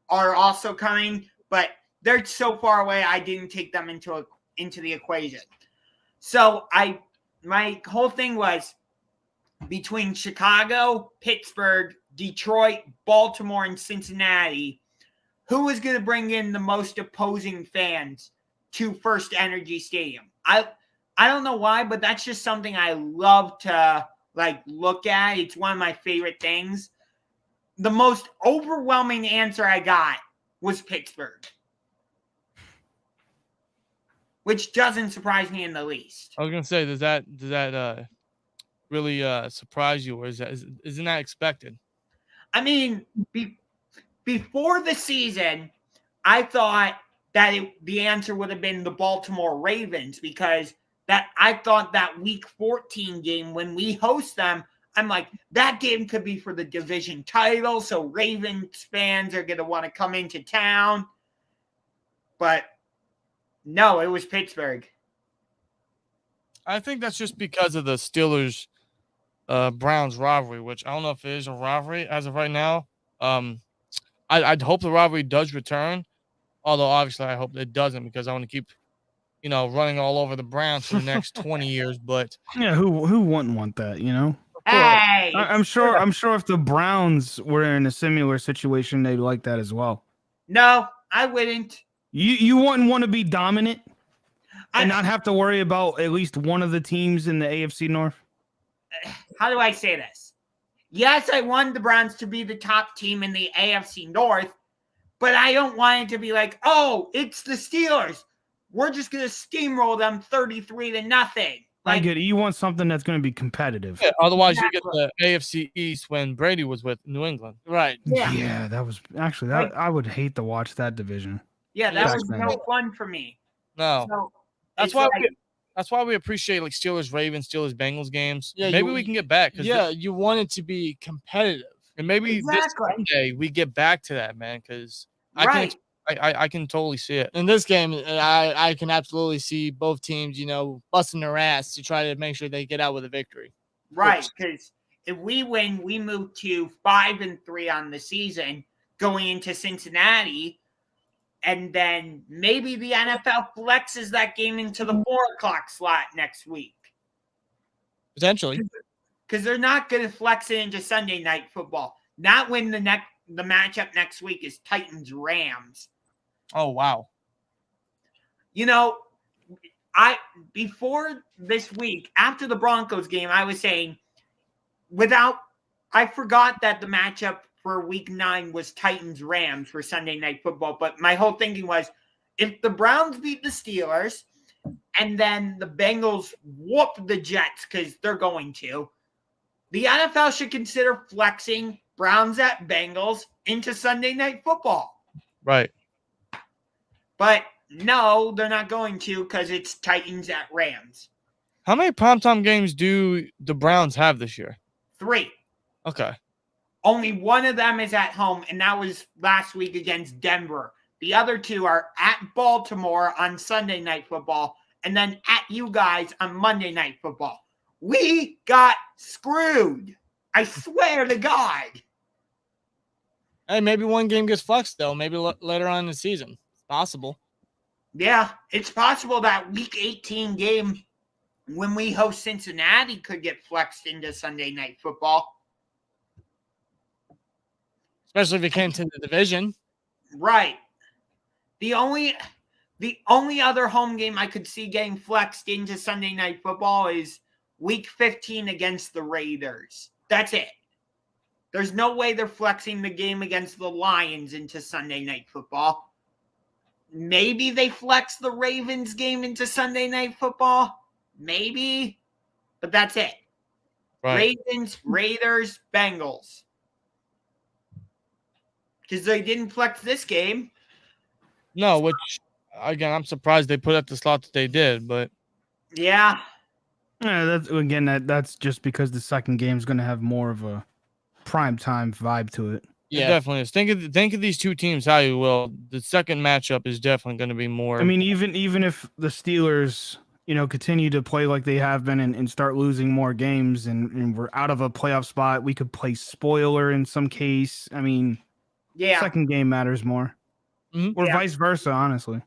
are also coming, but they're so far away I didn't take them into the equation. So my whole thing was between Chicago, Pittsburgh, Detroit, Baltimore, and Cincinnati, who is going to bring in the most opposing fans to First Energy Stadium? I don't know why, but that's just something I love to look at. It's one of my favorite things. The most overwhelming answer I got was Pittsburgh. which doesn't surprise me in the least. I was gonna say, does that really surprise you, or isn't that expected? I mean, before the season, I thought that the answer would have been the Baltimore Ravens, because I thought that Week 14 game, when we host them, I'm like, that game could be for the division title, so Ravens fans are going to want to come into town. But no, it was Pittsburgh. I think that's just because of the Steelers Browns rivalry, which I don't know if it is a rivalry as of right now. I'd hope the rivalry does return, although obviously I hope it doesn't, because I want to keep, running all over the Browns for the next 20 years. But Yeah, who wouldn't want that? Hey, I'm sure if the Browns were in a similar situation, they'd like that as well. No, I wouldn't. You wouldn't want to be dominant and not have to worry about at least one of the teams in the AFC North? How do I say this? Yes, I want the Browns to be the top team in the AFC North, but I don't want it to be like, oh, it's the Steelers. We're just going to steamroll them 33-0. I get it. You want something that's going to be competitive. yeah, otherwise you get the AFC East when Brady was with New England. Right. Yeah, that was actually that. I would hate to watch that division. Yeah, that Back was then. no fun for me. No, So that's it's why like- that's why we appreciate like Steelers Ravens, Steelers Bengals games. Yeah, Maybe we can get back. Yeah, you want it to be competitive. And maybe this Exactly. Sunday we get back to that, man, because Right. I can totally see it. In this game, I can absolutely see both teams, busting their ass to try to make sure they get out with a victory. Right, because if we win, we move to 5-3 on the season, going into Cincinnati, and then maybe the NFL flexes that game into the 4:00 slot next week, Potentially. because they're not going to flex it into Sunday night football. Not when the matchup next week is Titans Rams. Oh wow. Before this week, after the Broncos game, I was saying I forgot that the matchup for week 9 was Titans Rams for Sunday night football. But my whole thinking was, if the Browns beat the Steelers and then the Bengals whoop the Jets, because they're going to, the NFL should consider flexing Browns at Bengals into Sunday night football. Right. But no, they're not going to, because it's Titans at Rams. How many primetime games do the Browns have this year? 3. Okay. Only one of them is at home, and that was last week against Denver. The other 2 are at Baltimore on Sunday night football, and then at you guys on Monday night football. We got screwed. I swear to God. Hey, maybe one game gets flexed, though. Maybe later on in the season. It's possible. Yeah, it's possible that week 18 game when we host Cincinnati could get flexed into Sunday night football. Especially if it came to the division. Right. The only other home game I could see getting flexed into Sunday night football is week 15 against the Raiders. That's it. There's no way they're flexing the game against the Lions into Sunday night football. Maybe they flex the Ravens game into Sunday night football. Maybe. But that's it. Right. Ravens, Raiders, Bengals. Because they didn't flex this game. No, which again, I'm surprised they put at the slot that they did, but Yeah. Yeah, that's just because the second game is going to have more of a primetime vibe to it. it Yeah. definitely is. Think of these two teams how you will. The second matchup is definitely going to be more. I mean, even if the Steelers, continue to play like they have been and start losing more games and we're out of a playoff spot, we could play spoiler in some case. I mean, Yeah. second game matters more. Or Yeah. vice versa, honestly.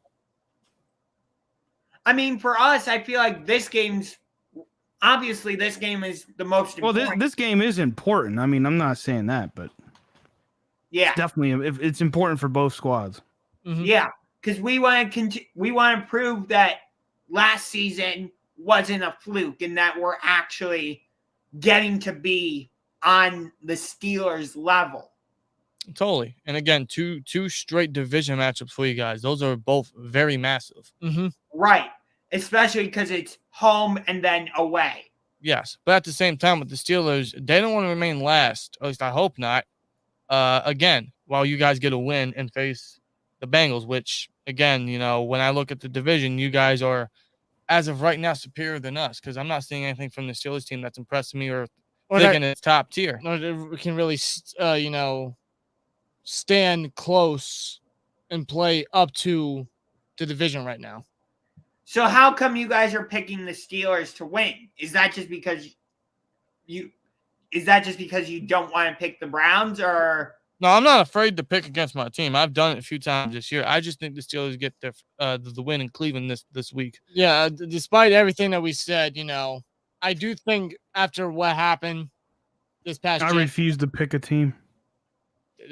I mean, for us, I feel like this game is the most Well, important. this game is important. I mean, I'm not saying that, but Yeah. definitely it's important for both squads. Mhm. Yeah. Because we want to prove that last season wasn't a fluke and that we're actually getting to be on the Steelers level. Totally. And again, two straight division matchups for you guys. Those are both very massive. Mhm. Right. especially because it's home and then away. Yes, but at the same time with the Steelers, they don't want to remain last. At least I hope not. Again, while you guys get a win and face the Bengals, which again, when I look at the division, you guys are, as of right now, superior than us. Because I'm not seeing anything from the Steelers team that's impressed me or thinking it's top tier. Or we can really, stand close and play up to the division right now. So how come you guys are picking the Steelers to win? Is that just because you don't want to pick the Browns, or? No, I'm not afraid to pick against my team. I've done it a few times this year. I just think the Steelers get the win in Cleveland this week. Yeah, despite everything that we said, I do think after what happened this past I refuse to pick a team.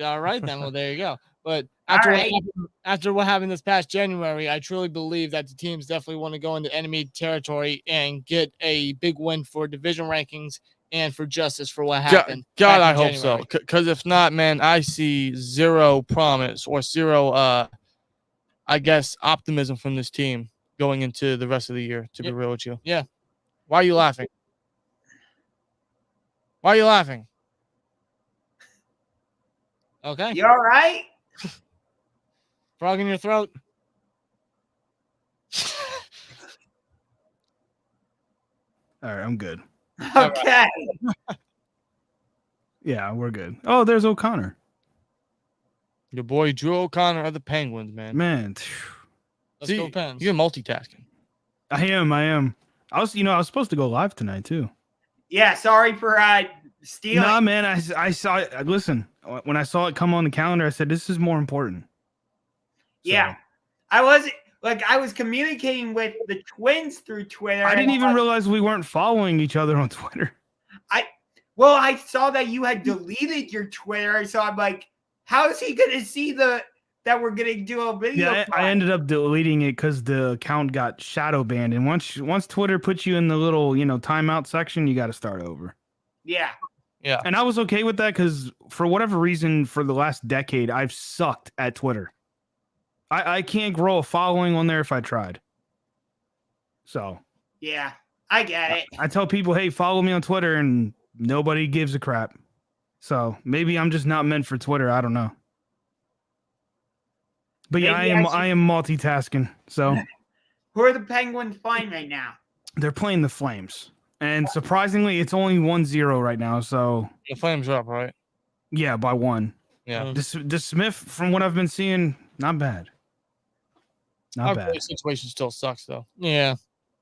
All right, then. Well, there you go. But after what happened this past January, I truly believe that the teams definitely want to go into enemy territory and get a big win for division rankings and for justice for what happened. God, I hope so. Because if not, man, I see zero promise or zero, I guess, optimism from this team going into the rest of the year, to be real with you. Yeah. Why are you laughing? Why are you laughing? Okay. You all right? Frog in your throat. All right, I'm good. Okay. Yeah, we're good. Oh, there's O'Connor. Your boy Drew O'Connor of the Penguins, man. Man, Let's go Pens. You're multitasking. I am. I was supposed to go live tonight too. Yeah, sorry for stealing. Nah, man, I saw it. Listen, when I saw it come on the calendar, I said this is more important. Yeah. So, I was communicating with the Twins through Twitter. I didn't even realize we weren't following each other on Twitter. I saw that you had deleted your Twitter, so I'm like, how is he going to see that we're going to do a video? Yeah, I ended up deleting it because the account got shadow banned, and once Twitter puts you in the little timeout section, you got to start over. Yeah. Yeah. And I was okay with that because for whatever reason, for the last decade, I've sucked at Twitter. I can't grow a following on there if I tried. So. Yeah, I get it. I tell people, hey, follow me on Twitter, and nobody gives a crap. So maybe I'm just not meant for Twitter. I don't know. But yeah, I am multitasking. So who are the Penguins playing right now? They're playing the Flames. And surprisingly, it's only 1-0 right now. So the Flames are up, right? Yeah, by 1. Yeah. The Smith, from what I've been seeing, not bad. Not bad. The situation still sucks, though. Yeah.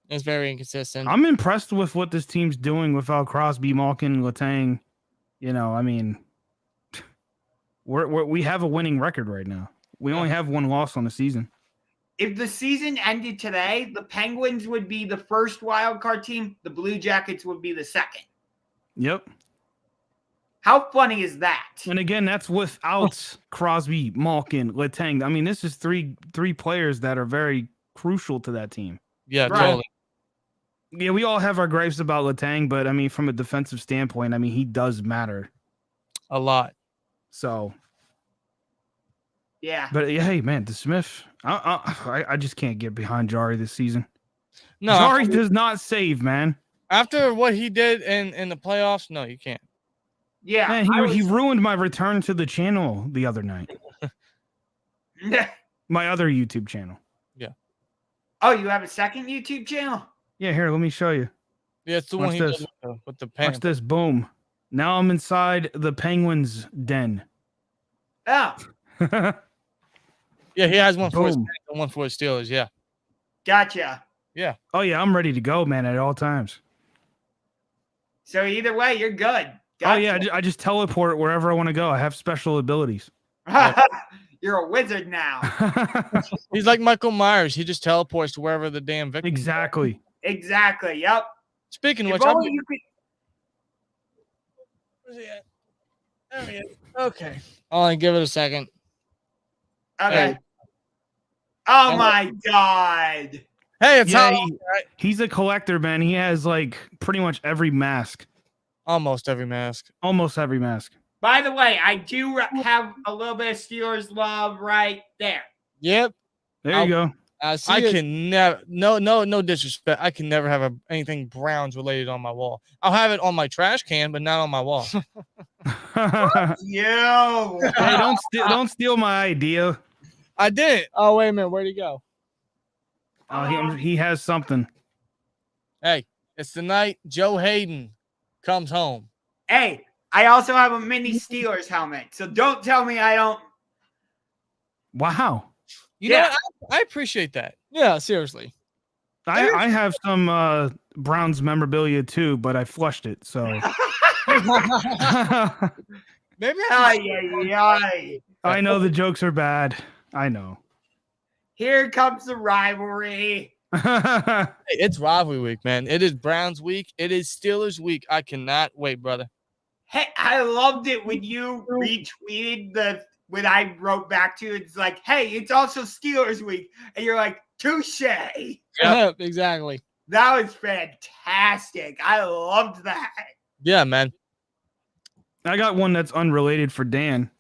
It's very inconsistent. I'm impressed with what this team's doing without Crosby, Malkin, Letang. We have a winning record right now. We only have 1 loss on the season. If the season ended today, the Penguins would be the first wild card team. The Blue Jackets would be the second. Yep. How funny is that? And again, that's without Crosby, Malkin, Letang. I mean, this is three players that are very crucial to that team. Yeah, Right. totally. Yeah, we all have our gripes about Letang, but I mean, from a defensive standpoint, I mean, he does matter a lot. So, yeah. But yeah, hey, man, the Smith, I just can't get behind Jari this season. No, Jari does not save, man. After what he did in the playoffs, no, you can't. Yeah, man, he ruined my return to the channel the other night. My other YouTube channel. Yeah. Oh, you have a second YouTube channel? Yeah, here, let me show you. Yeah, it's the one he did with the pen. Watch this, boom. Now I'm inside the Penguins' den. Oh. Yeah, he has one for his Pens and one for his Steelers, yeah. Gotcha. Yeah. Oh, yeah, I'm ready to go, man, at all times. So either way, you're good. Gotcha. Oh, yeah, I just teleport wherever I want to go. I have special abilities. You're a wizard now. He's like Michael Myers. He just teleports to wherever the damn victim Exactly. Exactly, yep. Speaking of which, where's he at? There he is. Okay. I'll give it a second. Okay. Hey. Oh my God. Hey, it's he's a collector, man. He has like pretty much every mask. Almost every mask. Almost every mask. By the way, I do have a little bit of Steelers love right there. Yep. There you go. I can never, no disrespect. I can never have anything Browns related on my wall. I'll have it on my trash can, but not on my wall. Yo. Hey, don't steal my idea. I didn't. Oh, wait a minute. Where'd he go? He has something. Hey, it's the night Joe Hayden comes home. Hey, I also have a mini Steelers helmet, so don't tell me I don't. Wow. You know what? I appreciate that. Yeah, seriously. I have some Browns memorabilia too, but I flushed it. So Maybe I know the jokes are bad. I know. Here comes the rivalry. Hey, it's rivalry week, man. It is Browns week. It is Steelers week. I cannot wait, brother. Hey, I loved it when you retweeted when I wrote back to you. It's like, hey, it's also Steelers week. And you're like, touche. Yep, exactly. That was fantastic. I loved that. Yeah, man. I got one that's unrelated for Dan.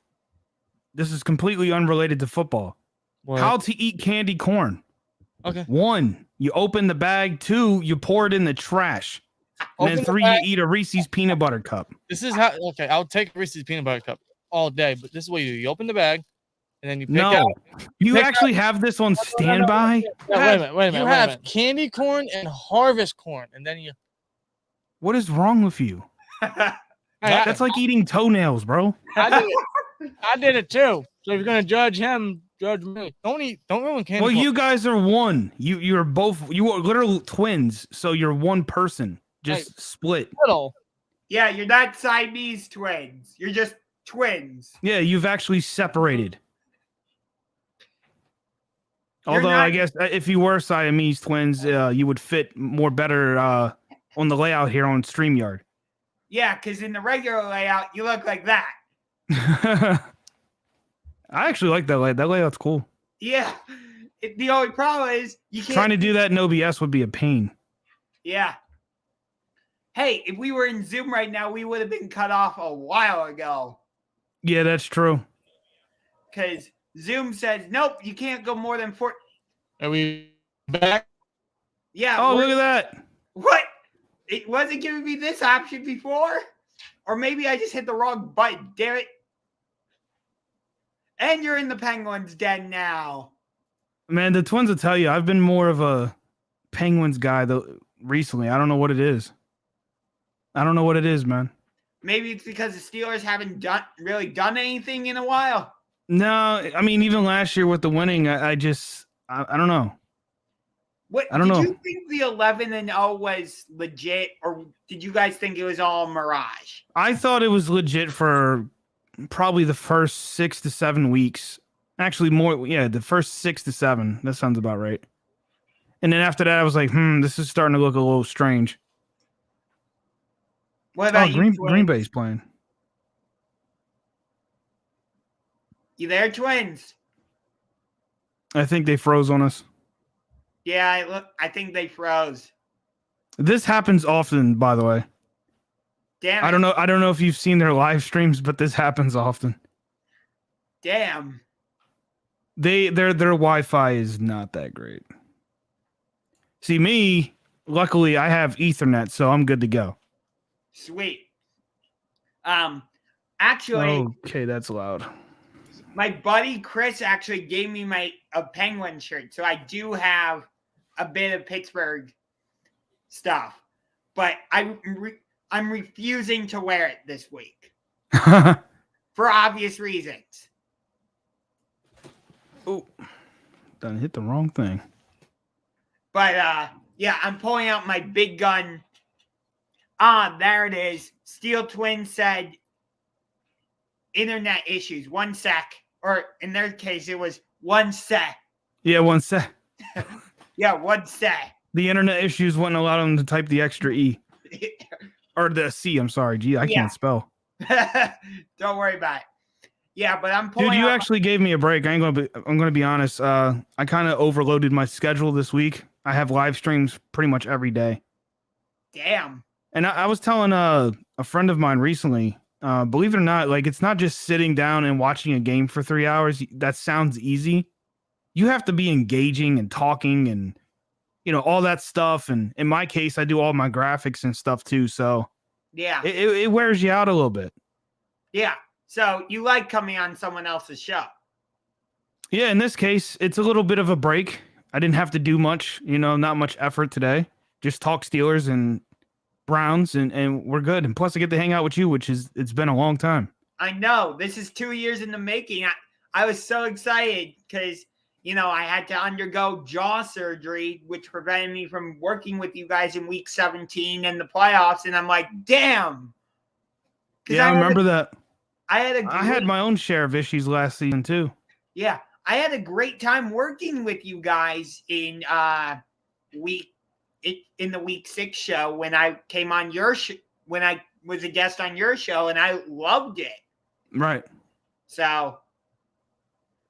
This is completely unrelated to football. What? How to eat candy corn. Okay. 1, you open the bag. 2, you pour it in the trash. And then 3, you eat a Reese's peanut butter cup. This is how. Okay, I'll take Reese's peanut butter cup all day, but this is what you do. You open the bag, and then you pick out. You actually have this on standby? Yeah, wait a minute. You have candy corn and harvest corn, and then you. What is wrong with you? That's like eating toenails, bro. I did it too. So if you're gonna judge him, judge me. Don't ruin candy. Well, corn. you guys are one. You are literal twins. So you're one person. Just split. Little. Yeah, you're not Siamese twins. You're just twins. Yeah, you've actually separated. Although I guess if you were Siamese twins, you would fit more better on the layout here on StreamYard. Yeah, because in the regular layout, you look like that. I actually like that layout. That layout's cool. Yeah. The only problem is you can't. Trying to do that in OBS would be a pain. Yeah. Hey, if we were in Zoom right now, we would have been cut off a while ago. Yeah, that's true. Because Zoom says, nope, you can't go more than 4. Are we back? Yeah. Oh, look at that. What? It wasn't giving me this option before? Or maybe I just hit the wrong button. Damn it. And you're in the Penguins' den now. Man, the Twins will tell you, I've been more of a Penguins guy though recently. I don't know what it is. Man. Maybe it's because the Steelers haven't really done anything in a while. No, I mean, even last year with the winning, I don't know. What I don't know. Did you think the 11-0 was legit, or did you guys think it was all mirage? I thought it was legit for probably the first 6 to 7 weeks. Actually, more. Yeah, the first 6 to 7. That sounds about right. And then after that, I was like, this is starting to look a little strange. What about you? Green Bay's playing. You there, Twins? I think they froze on us. Yeah, I think they froze. This happens often, by the way. Damn. I don't know if you've seen their live streams, but this happens often. Damn. Their Wi-Fi is not that great. See, me, luckily I have Ethernet, so I'm good to go. Sweet. Actually, okay, that's loud. My buddy Chris actually gave me a Penguin shirt, so I do have a bit of Pittsburgh stuff, but I'm refusing to wear it this week for obvious reasons. Oh, done hit the wrong thing. But yeah, I'm pulling out my big gun. There it is. SteelTwins said internet issues. 1 sec. Or in their case, it was 1 sec. Yeah, 1 sec. Yeah, 1 sec. The internet issues wouldn't allow them to type the extra E. Or the C, I'm sorry. Gee, I can't spell. Don't worry about it. Yeah, but I'm pulling. Dude, you actually gave me a break. I'm gonna be honest. I kind of overloaded my schedule this week. I have live streams pretty much every day. Damn. And I was telling a friend of mine recently, believe it or not, like it's not just sitting down and watching a game for 3 hours. That sounds easy. you have to be engaging and talking and, all that stuff. And in my case, I do all my graphics and stuff too. So Yeah. it wears you out a little bit. Yeah. So you like coming on someone else's show? Yeah. In this case, it's a little bit of a break. I didn't have to do much, not much effort today. Just talk Steelers and Browns and we're good. And plus I get to hang out with you, it's been a long time. I know. This is 2 years in the making. I was so excited because, I had to undergo jaw surgery, which prevented me from working with you guys in week 17 and the playoffs. And I'm like, damn. Yeah, I remember that. I had my own share of issues last season too. Yeah. I had a great time working with you guys in the week 6 show when I came on your when I was a guest on your show, and I loved it. Right. So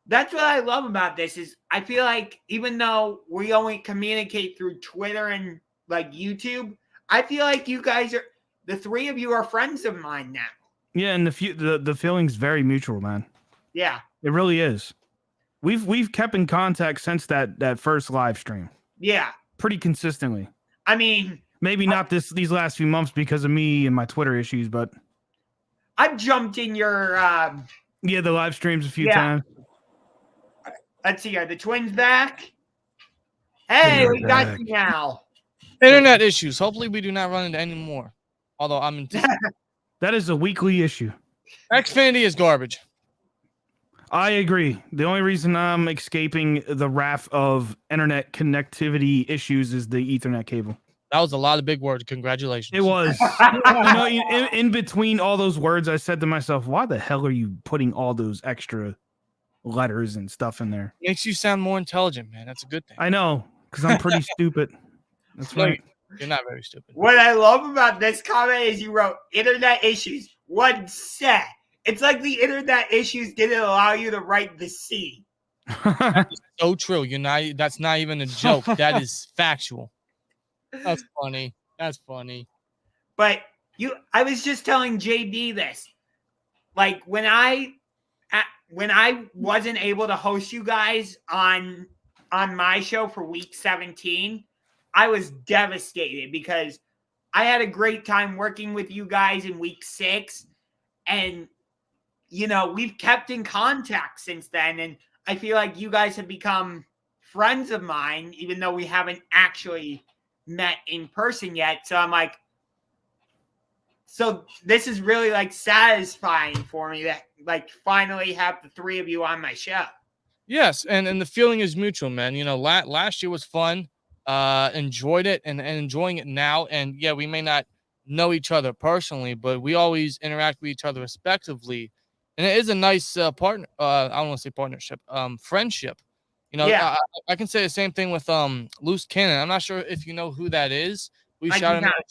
that's what I love about this is I feel like even though we only communicate through Twitter and like YouTube, I feel like you guys the three of you are friends of mine now. Yeah, and the feeling's very mutual, man. Yeah. It really is. We've kept in contact since that first live stream. Yeah. Pretty consistently. I mean, maybe not these last few months because of me and my Twitter issues, but I've jumped in your the live streams a few times. Let's see, are the twins back? Hey, we got you now. Internet issues. Hopefully we do not run into any more. Although that is a weekly issue. Xfinity is garbage. I agree. The only reason I'm escaping the wrath of internet connectivity issues is the Ethernet cable. That was a lot of big words. Congratulations. It was. In between all those words, I said to myself, why the hell are you putting all those extra letters and stuff in there? Makes you sound more intelligent, man. That's a good thing. I know, because I'm pretty stupid. That's right. You're not very stupid. What I love about this comment is you wrote internet issues. One set. It's like the internet issues didn't allow you to write the C. So true. That's not even a joke. That is factual. That's funny. That's funny. But I was just telling JB this. Like when I wasn't able to host you guys on my show for week 17, I was devastated because I had a great time working with you guys in week 6, and we've kept in contact since then, and I feel like you guys have become friends of mine, even though we haven't actually met in person yet. So I'm like, so this is really like satisfying for me that like finally have the three of you on my show. Yes, and the feeling is mutual, man. Last year was fun. Enjoyed it and enjoying it now. And yeah, we may not know each other personally, but we always interact with each other respectively. And it is a nice partner. I don't want to say partnership, friendship. Yeah. I can say the same thing with Loose Cannon. I'm not sure if you know who that is. We I shout do him not. out.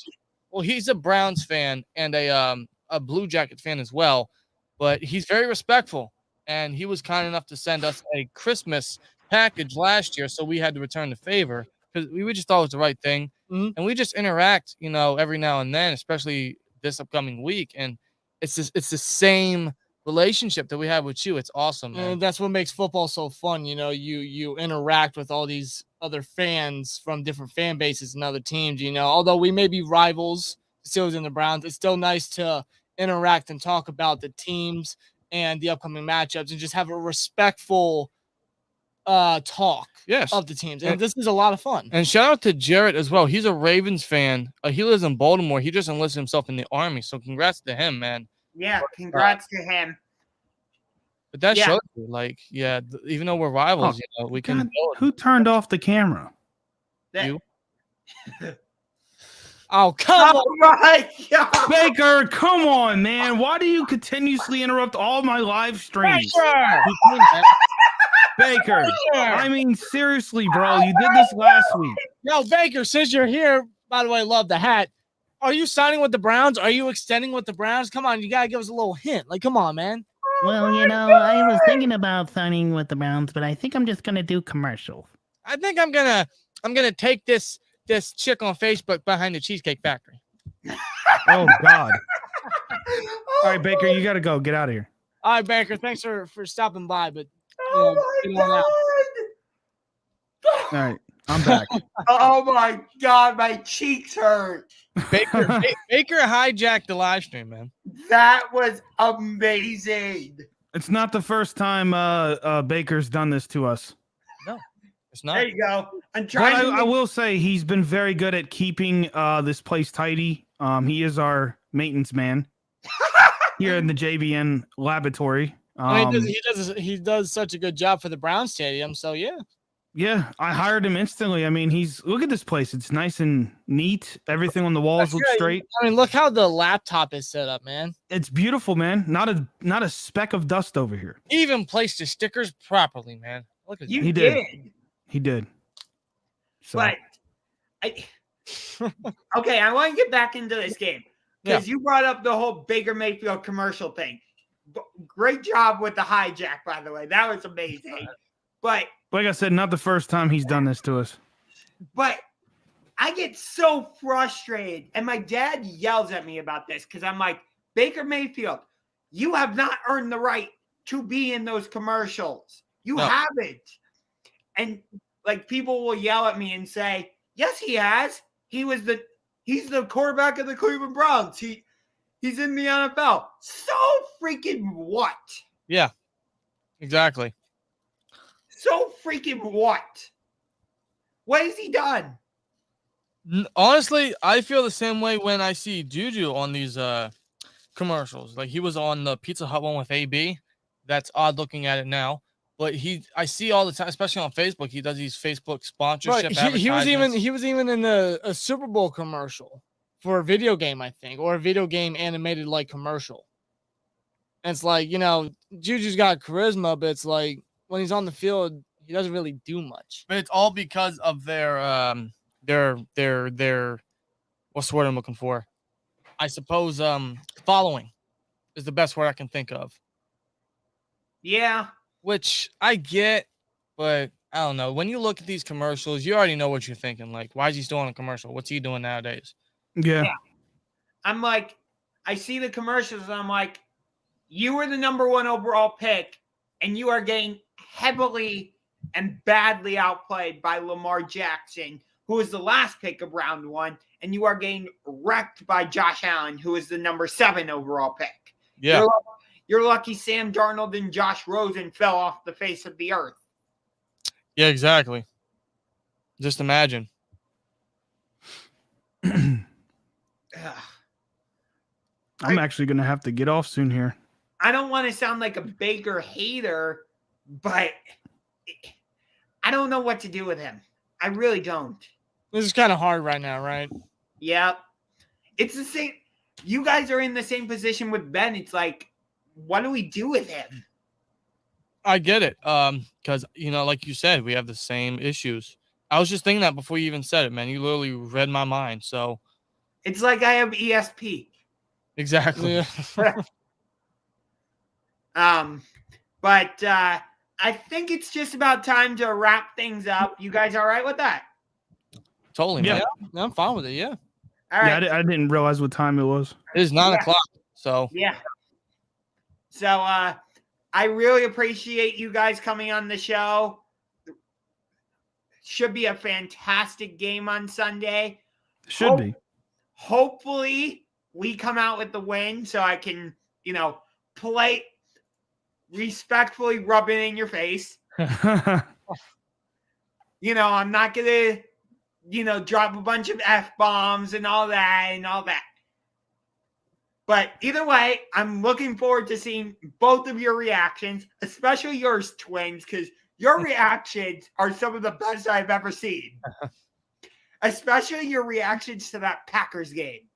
Well, he's a Browns fan and a Blue Jacket fan as well, but he's very respectful. And he was kind enough to send us a Christmas package last year, so we had to return the favor because we just thought it was the right thing. Mm-hmm. And we just interact, every now and then, especially this upcoming week. And it's the same relationship that we have with you. It's awesome, man. And that's what makes football so fun. You interact with all these other fans from different fan bases and other teams. Although we may be rivals, the Steelers and the Browns, it's still nice to interact and talk about the teams and the upcoming matchups and just have a respectful talk of the teams. And this is a lot of fun. And shout out to Jarrett as well. He's a Ravens fan. He lives in Baltimore. He just enlisted himself in the Army. So congrats to him, man. Yeah, congrats to him. But that shows you, even though we're rivals, we can build. Who turned off the camera? You? Oh, come on. My God. Baker, come on, man. Why do you continuously interrupt all my live streams? Baker, I mean, seriously, bro. You did this last week. Yo, Baker, since you're here, by the way, love the hat. Are you signing with the Browns? Are you extending with the Browns? Come on, you got to give us a little hint. Like, come on, man. Well, I was thinking about signing with the Browns, but I think I'm just going to do commercials. I think I'm gonna take this chick on Facebook behind the Cheesecake Factory. Oh God! All right, Baker, you got to go. Get out of here. All right, Baker, thanks for stopping by. But Oh my God. All right, I'm back. Oh my God, my cheeks hurt. Baker hijacked the live stream, man. That was amazing. It's not the first time Baker's done this to us. No, it's not. There you go. I'm But trying I will say he's been very good at keeping this place tidy. He is our maintenance man here in the JBN laboratory. I mean, he does such a good job for the Brown Stadium. So yeah. Yeah, I hired him instantly. I mean, look at this place. It's nice and neat. Everything on the walls looks straight. I mean, look how the laptop is set up, man. It's beautiful, man. Not a speck of dust over here. He even placed his stickers properly, man. Look at You He did. did. He did. So, But okay, I want to get back into this game because you brought up the whole Baker Mayfield commercial thing. Great job with the hijack, by the way. That was amazing. But like I said, not the first time he's done this to us. But I get so frustrated, and my dad yells at me about this because I'm like, Baker Mayfield, you have not earned the right to be in those commercials. You haven't. And like people will yell at me and say, yes, he has. He's the quarterback of the Cleveland Browns. He's in the NFL. So freaking what? Yeah, exactly. So freaking what? What has he done? Honestly, I feel the same way when I see Juju on these commercials. Like he was on the Pizza Hut one with AB. That's odd looking at it now. But I see all the time, especially on Facebook, he does these Facebook sponsorship. Right. He was even in a Super Bowl commercial for a video game, I think, or a video game animated like commercial. And it's like, Juju's got charisma, but it's like when he's on the field, he doesn't really do much. But it's all because of their what's the word I'm looking for? I suppose following is the best word I can think of. Yeah. Which I get, but I don't know. When you look at these commercials, you already know what you're thinking. Like, why is he still on a commercial? What's he doing nowadays? Yeah. I'm like, I see the commercials and I'm like, you were the number 1 overall pick and you are getting heavily and badly outplayed by Lamar Jackson, who was the last pick of round 1, and you are getting wrecked by Josh Allen, who is the number 7 overall pick. Yeah. You're lucky Sam Darnold and Josh Rosen fell off the face of the earth. Yeah, exactly. Just imagine. I'm actually going to have to get off soon here. I don't want to sound like a Baker hater, but I don't know what to do with him. I really don't. This is kind of hard right now, right? Yep. It's the same. You guys are in the same position with Ben. It's like, what do we do with him? I get it. Because, like you said, we have the same issues. I was just thinking that before you even said it, man. You literally read my mind. So it's like I have ESP. Exactly. Yeah. But I think it's just about time to wrap things up. You guys all right with that? Totally, Yeah. man. I'm fine with it, yeah. All right. Yeah, I didn't realize what time it was. It is 9 o'clock. So Yeah. So I really appreciate you guys coming on the show. Should be a fantastic game on Sunday. Should be. Hopefully we come out with the win so I can, play respectfully, rub it in your face. I'm not going to, drop a bunch of F-bombs and all that. But either way, I'm looking forward to seeing both of your reactions, especially yours, Twins, because your reactions are some of the best I've ever seen. Especially your reactions to that Packers game.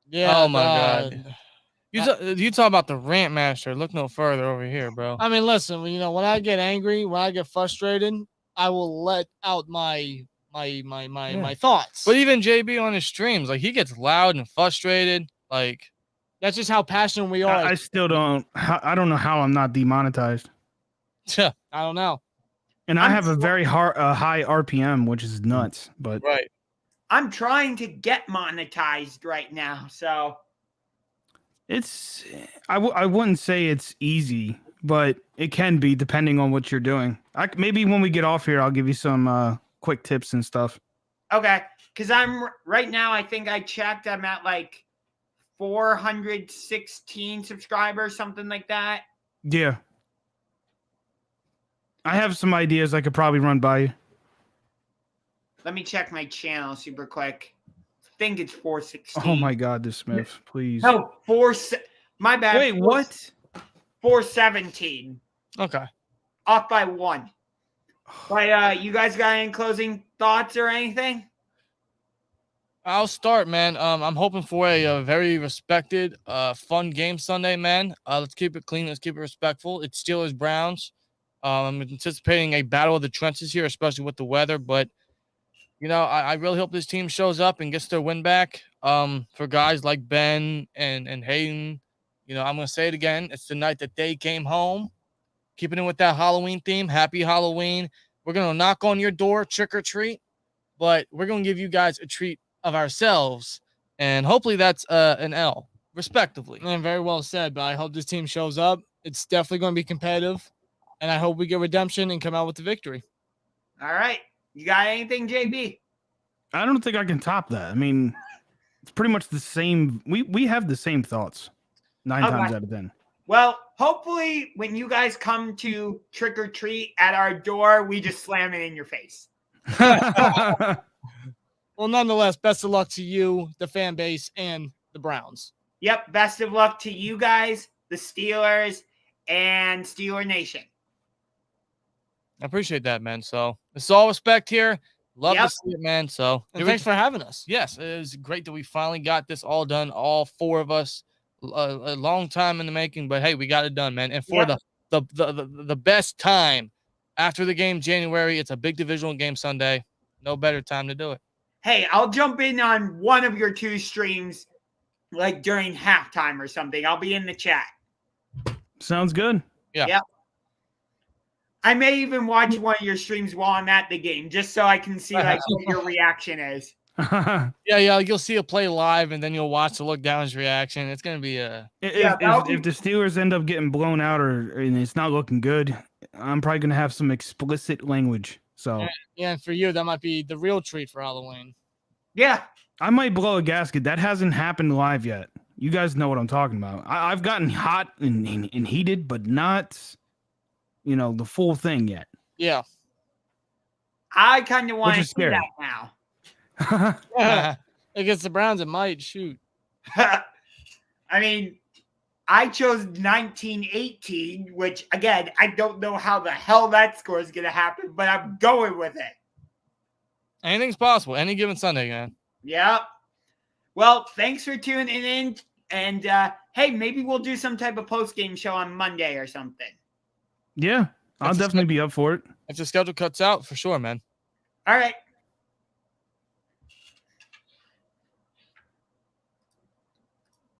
Yeah. Oh my God. You talk about the rant master. Look no further over here, bro. I mean, listen, when I get angry, when I get frustrated, I will let out my thoughts. But even JB on his streams, like he gets loud and frustrated. Like that's just how passionate we are. I still don't. I don't know how I'm not demonetized. I don't know. And I have a very high RPM, which is nuts. But right. I'm trying to get monetized right now, so I wouldn't say it's easy, but it can be depending on what you're doing. Maybe when we get off here, I'll give you some quick tips and stuff. Okay, because I'm right now. I think I checked. I'm at like 416 subscribers, something like that. Yeah. I have some ideas I could probably run by you. Let me check my channel super quick. I think it's 416. Oh my God, this Smith, please. No, my bad. Wait, what? 417. Okay. Off by 1. But you guys got any closing thoughts or anything? I'll start, man. I'm hoping for a very respected, fun game Sunday, man. Let's keep it clean. Let's keep it respectful. It's Steelers Browns. I'm anticipating a battle of the trenches here, especially with the weather. But I really hope this team shows up and gets their win back. For guys like Ben and Hayden, I'm gonna say it again. It's the night that they came home. Keeping it with that Halloween theme. Happy Halloween. We're gonna knock on your door, trick or treat, but we're gonna give you guys a treat of ourselves, and hopefully that's an L, respectively. And very well said, but I hope this team shows up. It's definitely going to be competitive, and I hope we get redemption and come out with the victory. All right. You got anything, JB? I don't think I can top that. I mean, it's pretty much the same. We have the same thoughts 9 times out of 10. Well, hopefully when you guys come to trick or treat at our door, we just slam it in your face. Well, nonetheless, best of luck to you, the fan base, and the Browns. Yep. Best of luck to you guys, the Steelers, and Steeler Nation. I appreciate that, man. So it's all respect here. Love Yep. to see it, man. So And thanks for having us. yes, it is great that we finally got this all done. All 4 of us, a long time in the making, but hey, we got it done, man. And for Yep. the best time after the game, January, it's a big divisional game Sunday. No better time to do it. Hey, I'll jump in on one of your 2 streams, like during halftime or something. I'll be in the chat. Sounds good. Yeah. Yep. I may even watch one of your streams while I'm at the game, just so I can see like what your reaction is. Yeah, you'll see a play live, and then you'll watch the look down's reaction. It's gonna be If the Steelers end up getting blown out and it's not looking good, I'm probably gonna have some explicit language. So Yeah, and for you, that might be the real treat for Halloween. Yeah. I might blow a gasket. That hasn't happened live yet. You guys know what I'm talking about. I've gotten hot and heated, but not, the full thing yet. Yeah. I kind of want Which to is see scary. that now. Against the Browns, it might shoot. I mean, I chose 1918, which, again, I don't know how the hell that score is going to happen, but I'm going with it. anything's possible. Any given Sunday, man. Yep. Well, thanks for tuning in. And, hey, maybe we'll do some type of post-game show on Monday or something. Yeah, I'll That's definitely be up for it. If the schedule cuts out, for sure, man. All right.